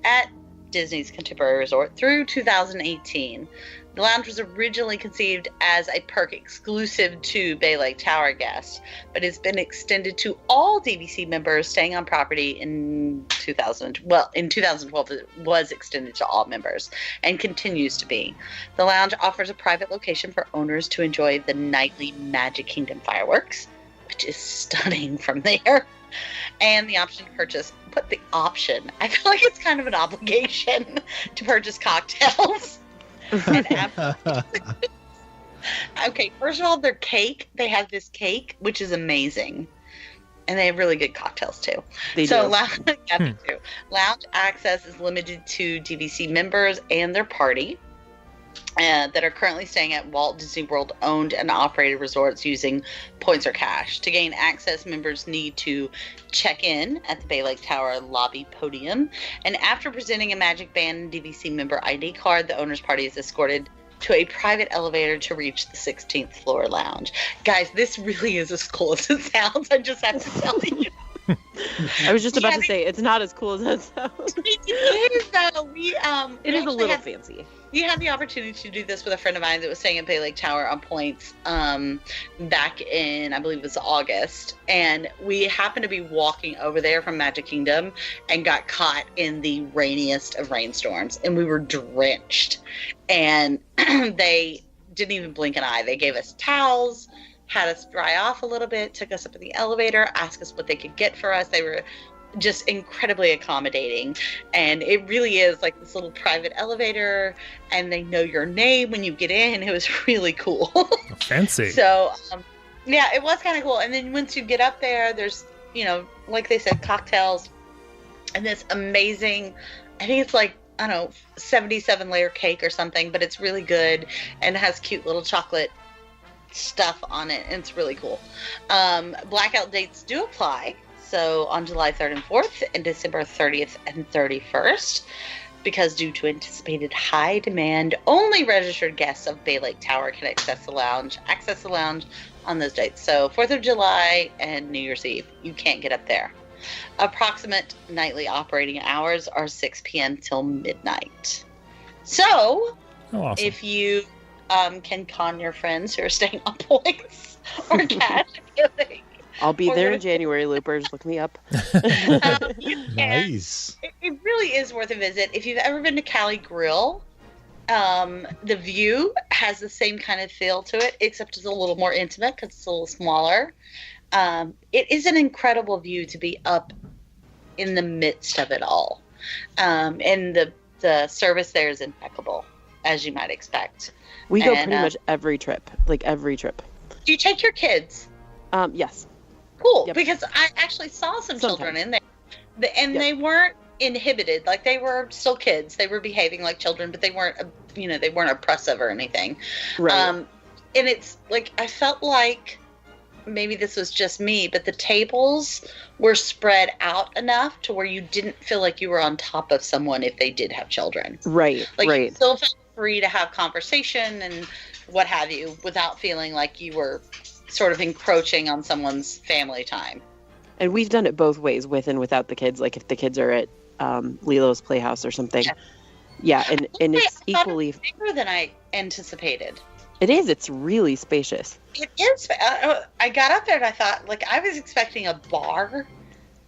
at Disney's Contemporary Resort through 2018. The lounge was originally conceived as a perk exclusive to Bay Lake Tower guests, but it's been extended to all DVC members staying on property in 2012 it was extended to all members and continues to be. The lounge offers a private location for owners to enjoy the nightly Magic Kingdom fireworks, which is stunning from there, and the option to purchase. Put the option. I feel like it's kind of an obligation to purchase cocktails. Okay, first of all, their cake. They have this cake, which is amazing. And they have really good cocktails, too. They do. Lounge access is limited to DVC members and their party that are currently staying at Walt Disney World owned and operated resorts using points or cash. To gain access, members need to check in at the Bay Lake Tower lobby podium, and after presenting a Magic Band and DVC member ID card, the owner's party is escorted to a private elevator to reach the 16th floor lounge. Guys, this really is as cool as it sounds. I just have to tell you. I was just about to say, it's not as cool as that sounds. It is, though. It is a little fancy. We had the opportunity to do this with a friend of mine that was staying at Bay Lake Tower on points back in, I believe it was August. And we happened to be walking over there from Magic Kingdom and got caught in the rainiest of rainstorms. And we were drenched. And they didn't even blink an eye. They gave us towels, had us dry off a little bit, took us up in the elevator, asked us what they could get for us. They were just incredibly accommodating, and it really is like this little private elevator, and they know your name when you get in. It was really cool. Fancy. So yeah, it was kind of cool. And then once you get up there, there's, like they said, cocktails and this amazing, I think it's like, I don't know, 77 layer cake or something, but it's really good and has cute little chocolate stuff on it, and it's really cool. Blackout dates do apply. So on July 3rd and 4th and December 30th and 31st, because due to anticipated high demand, only registered guests of Bay Lake Tower can access the lounge on those dates. So 4th of July and New Year's Eve, you can't get up there. Approximate nightly operating hours are 6 p.m. till midnight. So awesome. If you can con your friends who are staying on points or cash, I'll be there in January, Loopers. Look me up. Nice. It really is worth a visit. If you've ever been to Cali Grill, the view has the same kind of feel to it, except it's a little more intimate because it's a little smaller. It is an incredible view to be up in the midst of it all. And the service there is impeccable, as you might expect. We go pretty much every trip. Like every trip. Do you take your kids? Yes. Cool. Yep. Because I actually saw some children in there, and Yep. they weren't inhibited. Like they were still kids. They were behaving like children, but they weren't, they weren't oppressive or anything. Right. And it's like I felt like maybe this was just me, but the tables were spread out enough to where you didn't feel like you were on top of someone if they did have children. Right. Like right. you still felt free to have conversation and what have you without feeling like you were sort of encroaching on someone's family time. And we've done it both ways, with and without the kids. Like if the kids are at Lilo's Playhouse or something. Yeah, and it's equally bigger than I anticipated. It is. It's really spacious. It is. I got up there and I thought, like, I was expecting a bar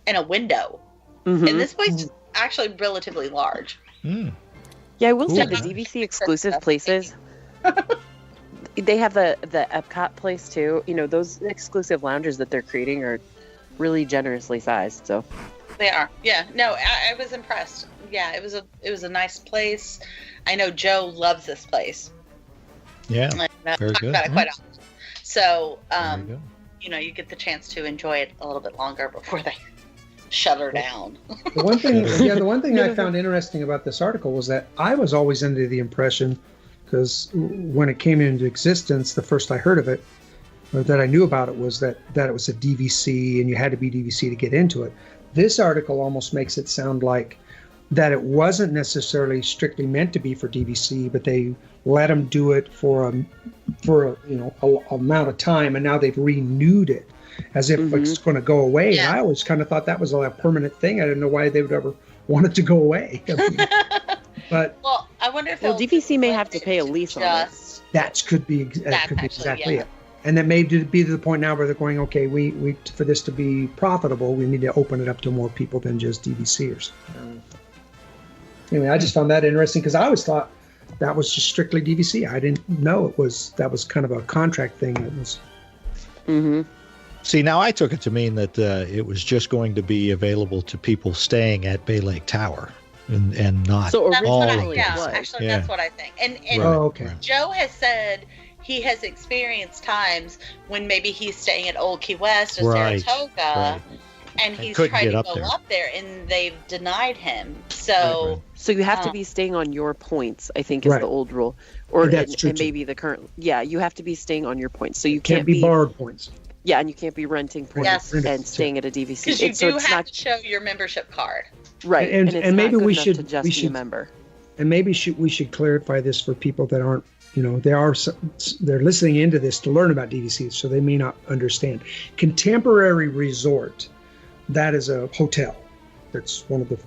and a window, Mm-hmm. and this place is actually relatively large. Mm. Yeah, I will say Ooh. the DVC exclusive places. They have the Epcot place too. Those exclusive lounges that they're creating are really generously sized. So They are. Yeah. No, I was impressed. Yeah, it was a nice place. I know Joe loves this place. Yeah. I Very talk good. about it quite often. So, There you go. you get the chance to enjoy it a little bit longer before they shut her down. The one thing I found interesting about this article was that I was always under the impression, because when it came into existence, the first I heard of it, or that I knew about it, was that it was a DVC and you had to be DVC to get into it. This article almost makes it sound like that it wasn't necessarily strictly meant to be for DVC, but they let them do it for a amount of time, and now they've renewed it as if it's going to go away. Yeah. And I always kind of thought that was a permanent thing. I didn't know why they would ever want it to go away. But Well, I wonder if DVC may have to pay a lease on it. that could be exactly it. And that may be to the point now where they're going, okay, we for this to be profitable, we need to open it up to more people than just DVCers. Anyway, I just found that interesting because I always thought that was just strictly DVC. I didn't know that was kind of a contract thing. That was. Mm-hmm. See, now I took it to mean that it was just going to be available to people staying at Bay Lake Tower and not So all originally of it was. actually, Yeah. that's what I think. And Right, okay. right. Joe has said he has experienced times when maybe he's staying at Old Key West or Right, Saratoga, right. and And he's couldn't tried get to up go there. up there, and they've denied him. So, Right. So you have to be staying on your points, I think, is Right. the old rule. Or That's true, and too. maybe the current. Yeah, you have to be staying on your points. So you Can't be borrowed points. Yeah, and you can't be renting points Yes. and staying at a DVC. because you So do it's have not to show your membership card. right, And- it's and not maybe good we enough should- to just we be a should- member. And maybe we should clarify this for people that aren't, they're listening into this to learn about DVCs, so they may not understand. Contemporary Resort, that is a hotel. That's one of the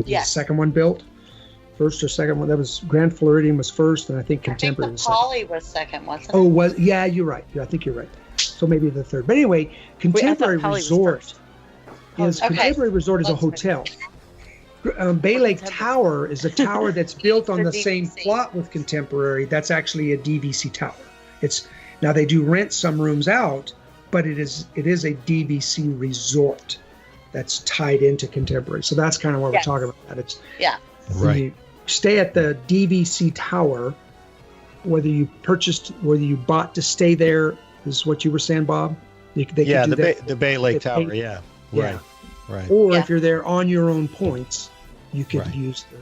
Yes. second one built, first or second one. That was Grand Floridian was first, and I think I think Contemporary the was second. Poly was second, wasn't it? Oh, yeah, you're right. Yeah, I think you're right. So maybe the third. But anyway, Contemporary Poly was Resort first. is Okay. Contemporary Resort is a Let's- hotel. Bay Lake Tower is a tower that's built on The the same DVC. plot with Contemporary. That's actually a DVC tower. Now they do rent some rooms out, but it is a DVC resort that's tied into Contemporary. So that's kind of what Yes. we're talking about. It's Yeah. Right. you stay at the DVC tower, whether you bought to stay there is what you were saying, Bob. They Yeah, could do that. the Bay Lake They Tower. pay- Yeah. Yeah. Right. Or Yeah. if you're there on your own points, you could Right. use the.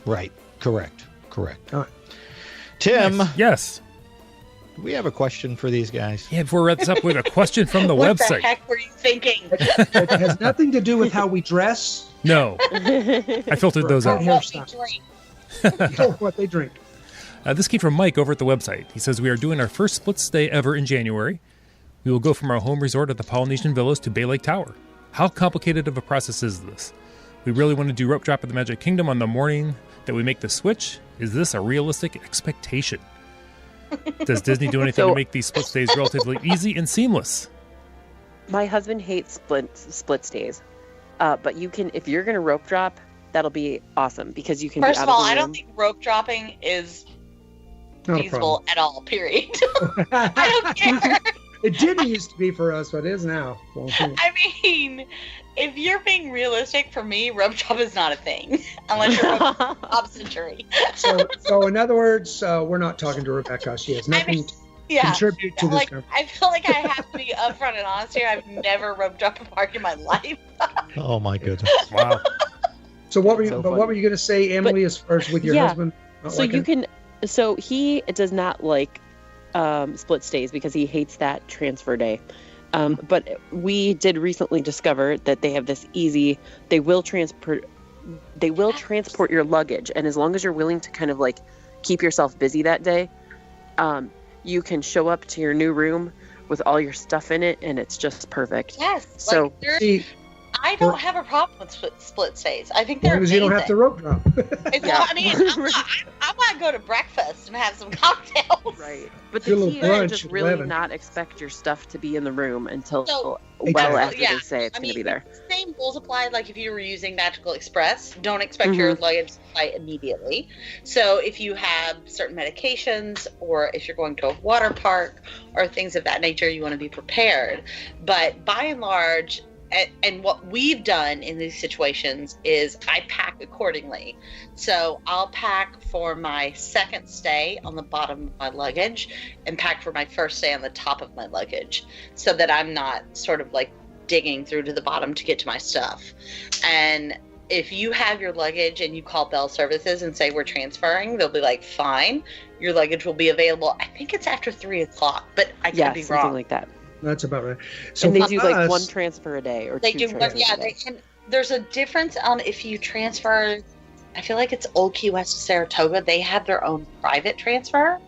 Right. Correct. All right. Tim, Yes. do we have a question for these guys? Yeah, before we wrap this up with a question from the What website. the heck were you thinking? It has nothing to do with how we dress No, I filtered those Or out. hair What we style. drink. or what they drink. This came from Mike over at the website. He says, we are doing our first split stay ever in January. We will go from our home resort at the Polynesian Villas to Bay Lake Tower. How complicated of a process is this? We really want to do rope drop at the Magic Kingdom on the morning that we make the switch. Is this a realistic expectation? Does Disney do anything to make these split stays relatively easy and seamless? My husband hates split stays, but you can, if you're going to rope drop, that'll be awesome because you can. First be of out all, of the I don't room. think rope dropping is Not a feasible at all. Period. problem. I don't care. It didn't used to be for us, but it is now. Well, I mean, mean, if you're being realistic, for me, rope drop is not a thing unless you're obstetric. So in other words, we're not talking to Rebecca. She has nothing to contribute to this. I feel like I have to be upfront and honest here. I've never rope dropped a park in my life. Oh my goodness! Wow. So what were you? But what were you going to say, Emily? As far as with your husband? So you can. So he does not like split stays because he hates that transfer day. But we did recently discover that they have this easy. They will transport your luggage, and as long as you're willing to kind of like keep yourself busy that day, you can show up to your new room with all your stuff in it, and it's just perfect. Yes. So I don't have a problem with split stays. I think they're amazing. You don't have to rope drop. I mean, I want to go to breakfast and have some cocktails. Right. But the key is just really not expect your stuff to be in the room until after they say it's going to be there. Same rules apply. Like if you were using Magical Express, don't expect your luggage to fly immediately. So if you have certain medications, or if you're going to a water park or things of that nature, you want to be prepared. But by and large, and what we've done in these situations is I pack accordingly. So I'll pack for my second stay on the bottom of my luggage and pack for my first stay on the top of my luggage, so that I'm not sort of like digging through to the bottom to get to my stuff. And if you have your luggage and you call Bell Services and say we're transferring, they'll be like, fine, your luggage will be available. I think it's after 3:00, but I could be wrong. Something like that. That's about right. So and they do like one transfer a day or they two do. transfers a day. They can. There's a difference on if you transfer. I feel like it's Old Key West to Saratoga. They have their own private transfer,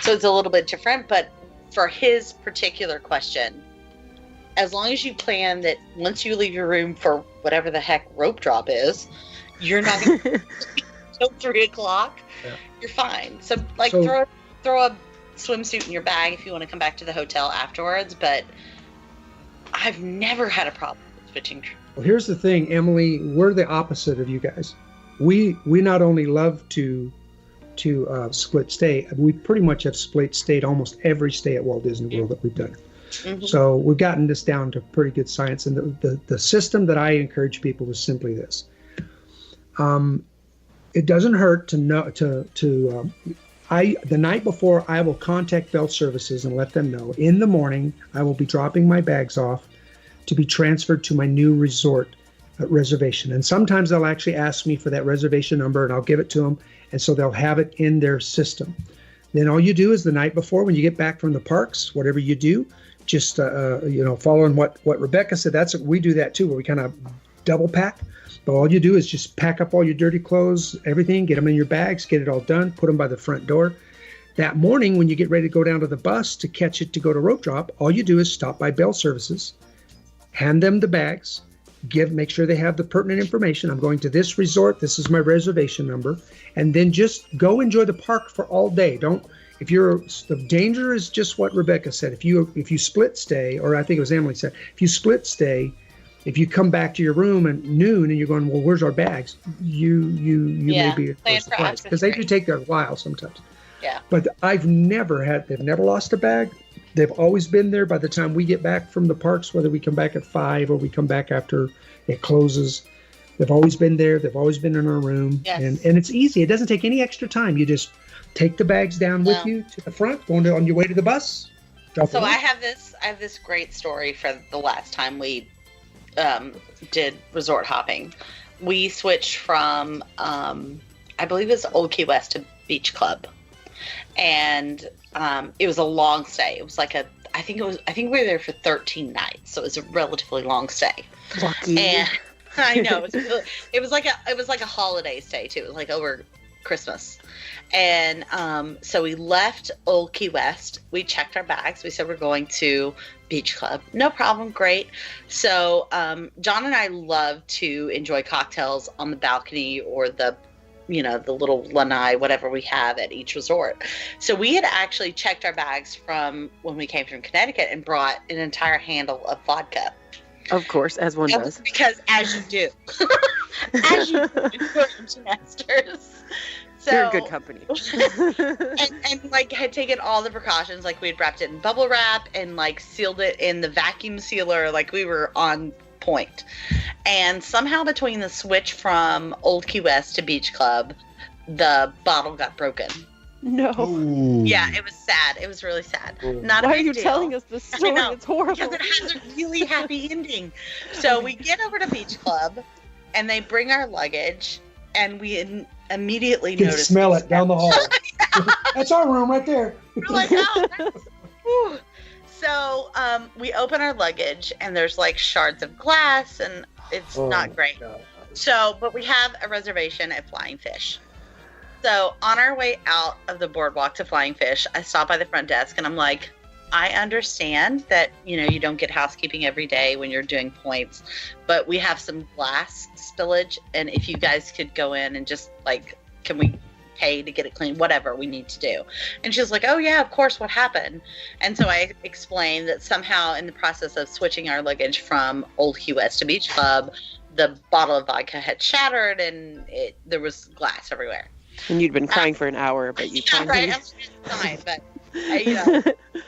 so it's a little bit different. But for his particular question, as long as you plan that once you leave your room for whatever the heck rope drop is, you're not going to until 3:00. Yeah. You're fine. So throw a swimsuit in your bag if you want to come back to the hotel afterwards, but I've never had a problem with switching. Well, here's the thing, Emily, we're the opposite of you guys. We not only love to split stay, we pretty much have split stayed almost every stay at Walt Disney World that we've done. Mm-hmm. So we've gotten this down to pretty good science, and the system that I encourage people is simply this. It doesn't hurt to know the night before, I will contact Bell Services and let them know. In the morning, I will be dropping my bags off to be transferred to my new resort reservation. And sometimes they'll actually ask me for that reservation number, and I'll give it to them. And so they'll have it in their system. Then all you do is the night before, when you get back from the parks, whatever you do, just following what Rebecca said. We do that too, where we kind of double pack. But all you do is just pack up all your dirty clothes, everything, get them in your bags, get it all done, put them by the front door. That morning, when you get ready to go down to the bus to catch it to go to rope drop, all you do is stop by Bell Services, hand them the bags, make sure they have the pertinent information. I'm going to this resort. This is my reservation number. And then just go enjoy the park for all day. The danger is just what Rebecca said. If you split stay, or I think it was Emily said, if you split stay, if you come back to your room at noon and you're going, well, where's our bags? You may be surprised, because they do take their while sometimes. Yeah. But they've never lost a bag. They've always been there by the time we get back from the parks, whether we come back at 5 or we come back after it closes. They've always been there. They've always been in our room. Yes. And it's easy. It doesn't take any extra time. You just take the bags down with you to the front, on your way to the bus. So I have this great story for the last time we did resort hopping. We switched from I believe it's Old Key West to Beach Club, and it was a long stay. It was like I think we were there for 13 nights, so it was a relatively long stay. Lucky. And I know it was like a holiday stay too. It was like over Christmas. And so we left Old Key West. We checked our bags. We said we're going to Beach Club. No problem. Great. So John and I love to enjoy cocktails on the balcony or the little lanai, whatever we have at each resort. So we had actually checked our bags from when we came from Connecticut and brought an entire handle of vodka. Of course, as one does. Because as you do. As you do for empty nesters. So, you're in good company. and like had taken all the precautions. Like we had wrapped it in bubble wrap and like sealed it in the vacuum sealer. Like we were on point. And somehow between the switch from Old Key West to Beach Club, the bottle got broken. No. Ooh. Yeah, it was sad. It was really sad. Not Why a are big you deal. telling us this story? It's horrible. Because it has a really happy ending. So we get over to Beach Club, and they bring our luggage, and we immediately You can notice. smell it down the hall. That's our room right there. We're like, oh, whew. So we open our luggage, and there's like shards of glass, and it's not great. God. So, but we have a reservation at Flying Fish. So on our way out of the boardwalk to Flying Fish, I stop by the front desk, and I'm like, I understand that, you don't get housekeeping every day when you're doing points, but we have some glass spillage, and if you guys could go in and just can we pay to get it clean, whatever we need to do. And she was like, oh yeah, of course, what happened? And so I explained that somehow in the process of switching our luggage from Old Key West to Beach Club, the bottle of vodka had shattered, and there was glass everywhere. And you'd been crying for an hour, but you yeah, finally... right. I was fine, but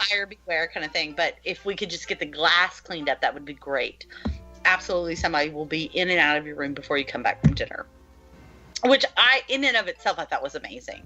buyer beware kind of thing. But if we could just get the glass cleaned up, that would be great. Absolutely, somebody will be in and out of your room before you come back from dinner. Which in and of itself, I thought was amazing.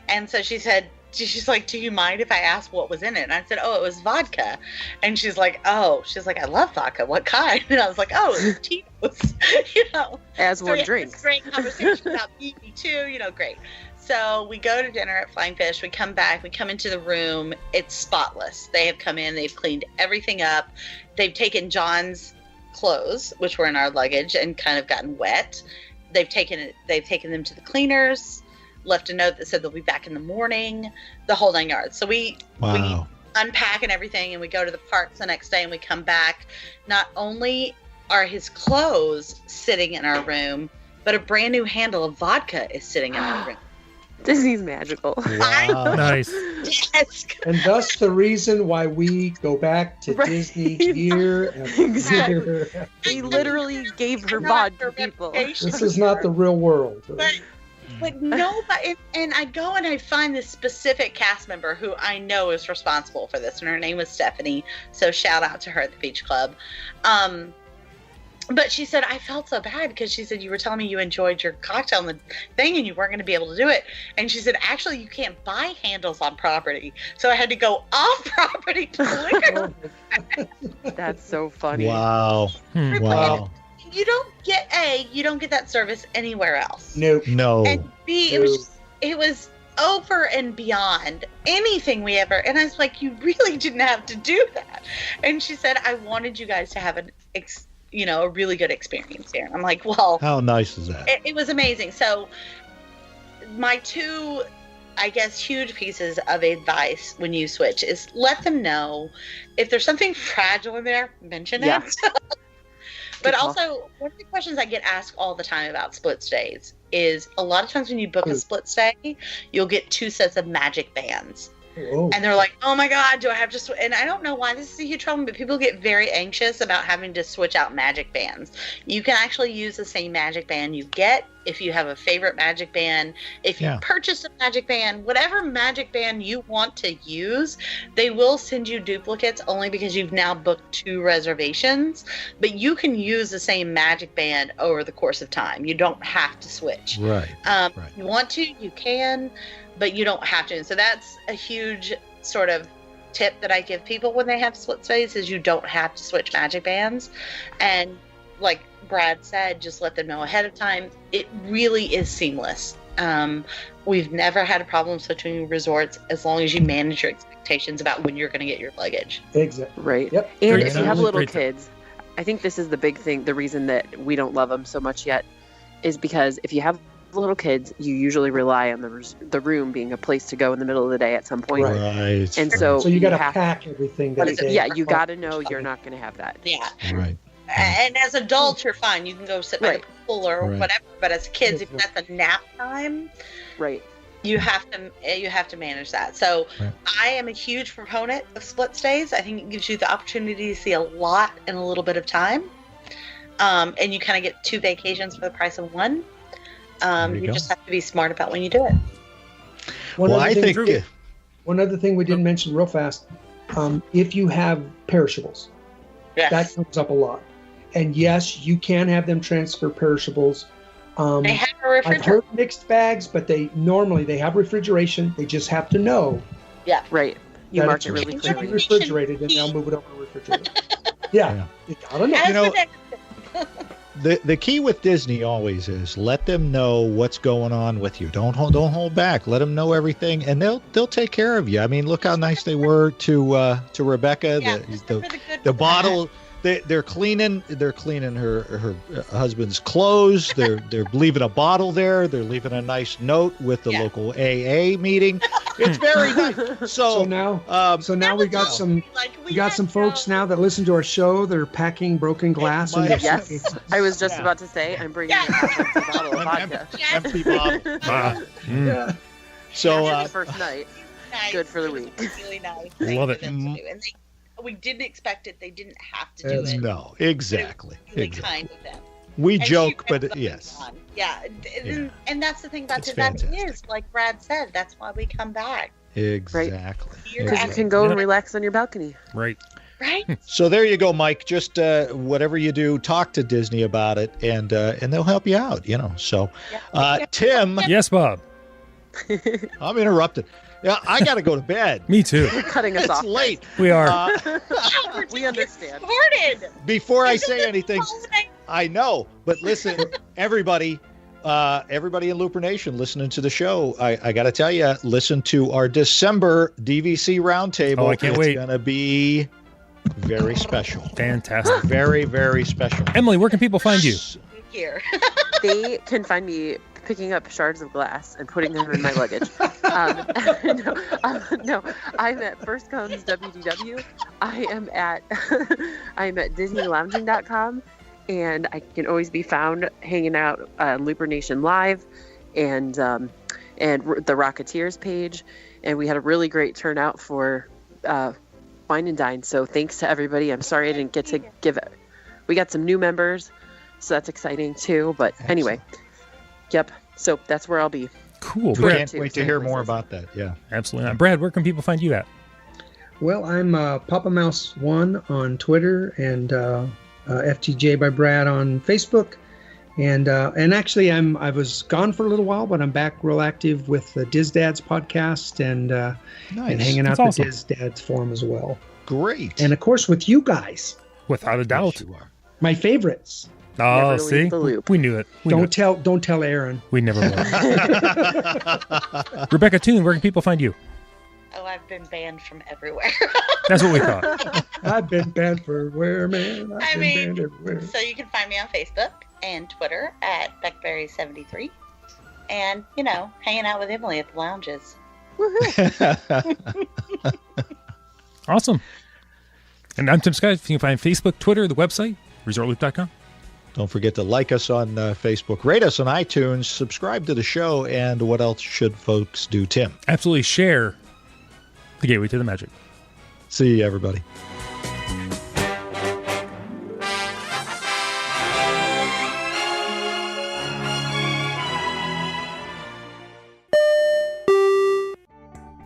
And so she said, she's like, do you mind if I ask what was in it? And I said, oh, it was vodka. And she's like, I love vodka. What kind? And I was like, oh, it was Tito's. As one drinks. Great conversation about me too. Great. So we go to dinner at Flying Fish. We come back. We come into the room. It's spotless. They have come in. They've cleaned everything up. They've taken John's clothes, which were in our luggage, and kind of gotten wet. They've taken them to the cleaners, left a note that said they'll be back in the morning, the whole 9 yards. So we unpack and everything, and we go to the parks the next day, and we come back. Not only are his clothes sitting in our room, but a brand new handle of vodka is sitting in our room. Disney's magical. Wow. Nice. Yes. And thus the reason why we go back to Disney year and year. He literally gave her vodka, people. This is not the real world. But nobody, and I go and I find this specific cast member who I know is responsible for this, and her name was Stephanie. So shout out to her at the Beach Club. But she said, I felt so bad because she said, you were telling me you enjoyed your cocktail and the thing and you weren't going to be able to do it. And she said, actually, you can't buy handles on property. So I had to go off property to the liquor. That's so funny. Wow. Wow. You don't get that service anywhere else. Nope. No. And B, it was over and beyond anything we ever, and I was like, you really didn't have to do that. And she said, I wanted you guys to have a really good experience here. And I'm like, well, How nice is that? It was amazing. So my two, I guess, huge pieces of advice when you switch is let them know if there's something fragile in there, mention it. But also, one of the questions I get asked all the time about split stays is a lot of times when you book a split stay, you'll get 2 sets of magic bands. Whoa. And they're like, oh my God, do I have to and I don't know why this is a huge problem, but people get very anxious about having to switch out magic bands. You can actually use the same magic band you get if you have a favorite magic band. If you purchase a magic band, whatever magic band you want to use, they will send you duplicates only because you've now booked 2 reservations. But you can use the same magic band over the course of time. You don't have to switch. Right. You want to, you can, but you don't have to. And so that's a huge sort of tip that I give people when they have split stays is you don't have to switch magic bands. And like Brad said, just let them know ahead of time. It really is seamless. We've never had a problem switching resorts as long as you manage your expectations about when you're going to get your luggage. Exactly. Right. Yep. And Great if you have little Great kids, I think this is the big thing. The reason that we don't love them so much yet is because if you have little kids, you usually rely on the room being a place to go in the middle of the day at some point. Right. And so you got to pack everything that day. Yeah, you got to know you're not going to have that. Yeah. Right. And as adults, you're fine. You can go sit by the pool or whatever. But as kids, if that's a nap time, you have to manage that. So I am a huge proponent of split stays. I think it gives you the opportunity to see a lot in a little bit of time. And you kind of get 2 vacations for the price of 1. You just have to be smart about when you do it. One other thing we didn't mention real fast, if you have perishables, that comes up a lot. And yes, you can have them transfer perishables. They have a refrigerator. I've heard mixed bags, but they have refrigeration. They just have to know. Yeah. Right. You mark it really clearly. clearly. Refrigerated, and they'll move it over to the refrigerator. Yeah. You gotta know. You know, the key with Disney always is let them know what's going on with you. Don't hold back. Let them know everything, and they'll take care of you. I mean, look how nice they were to Rebecca. Yeah, the bottle. They're cleaning her husband's clothes. They're leaving a bottle there. They're leaving a nice note with the local AA meeting. It's very nice. So now we got some folks now that listen to our show. They're packing broken glass. Yes, I was just about to say I'm bringing an empty bottle of vodka. Empty bottle. Yeah. So the first night, good for the week. Really nice. Love it. We didn't expect it. They didn't have to do it. No, exactly. Really kind of them. We And joke, she read but something yes. on. Yeah. And that's the thing about It's it. That fantastic. is, like Brad said, that's why we come back. Exactly. Because you can go and relax on your balcony. Right. Right? So there you go, Mike. Just whatever you do, talk to Disney about it, and they'll help you out. So, Tim. Yes, Bob. I'm interrupted. Yeah, I got to go to bed. Me too. You're cutting us It's off. late. We are. We understand. Before I say anything, I know, but listen, everybody in Looper Nation listening to the show, I got to tell you, listen to our December DVC Roundtable. Oh, I can't wait. It's going to be very special. Fantastic. Very, very special. Emily, where can people find you? Here. They can find me picking up shards of glass and putting them in my luggage. No, I'm at First Comes WDW. I'm at DisneyLounging.com, and I can always be found hanging out Looper Nation Live and the Rocketeers page. And we had a really great turnout for Wine and Dine. So thanks to everybody. I'm sorry I didn't get to give it. We got some new members, so that's exciting too. But anyway. Yep. So that's where I'll be. Cool. We can't wait to hear more about that. Yeah. Absolutely not. Brad, where can people find you at? Well, I'm Papa Mouse 1 on Twitter and FTJ by Brad on Facebook. And actually, I was gone for a little while, but I'm back real active with the Diz Dads podcast and hanging out That's the awesome. Diz Dads forum as well. Great. And of course, with you guys, Without a doubt. Yes, you are. my favorites. Oh, Never see? leave the loop. We knew it. Don't tell Aaron. We never will. Rebecca Toon, where can people find you? Oh, I've been banned from everywhere. That's what we thought. I've been banned for where, man? I've been banned everywhere. So you can find me on Facebook and Twitter at Beckberry73. And, hanging out with Emily at the lounges. Awesome. And I'm Tim Scott. You can find Facebook, Twitter, the website, ResortLoop.com. Don't forget to like us on Facebook, rate us on iTunes, subscribe to the show, and what else should folks do, Tim? Absolutely share the gateway to the magic. See you, everybody.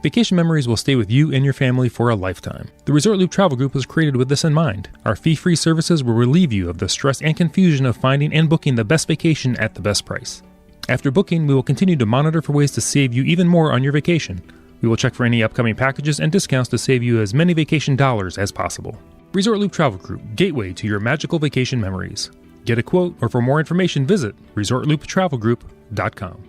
Vacation memories will stay with you and your family for a lifetime. The Resort Loop Travel Group was created with this in mind. Our fee-free services will relieve you of the stress and confusion of finding and booking the best vacation at the best price. After booking, we will continue to monitor for ways to save you even more on your vacation. We will check for any upcoming packages and discounts to save you as many vacation dollars as possible. Resort Loop Travel Group, gateway to your magical vacation memories. Get a quote, or for more information, visit ResortLoop.com.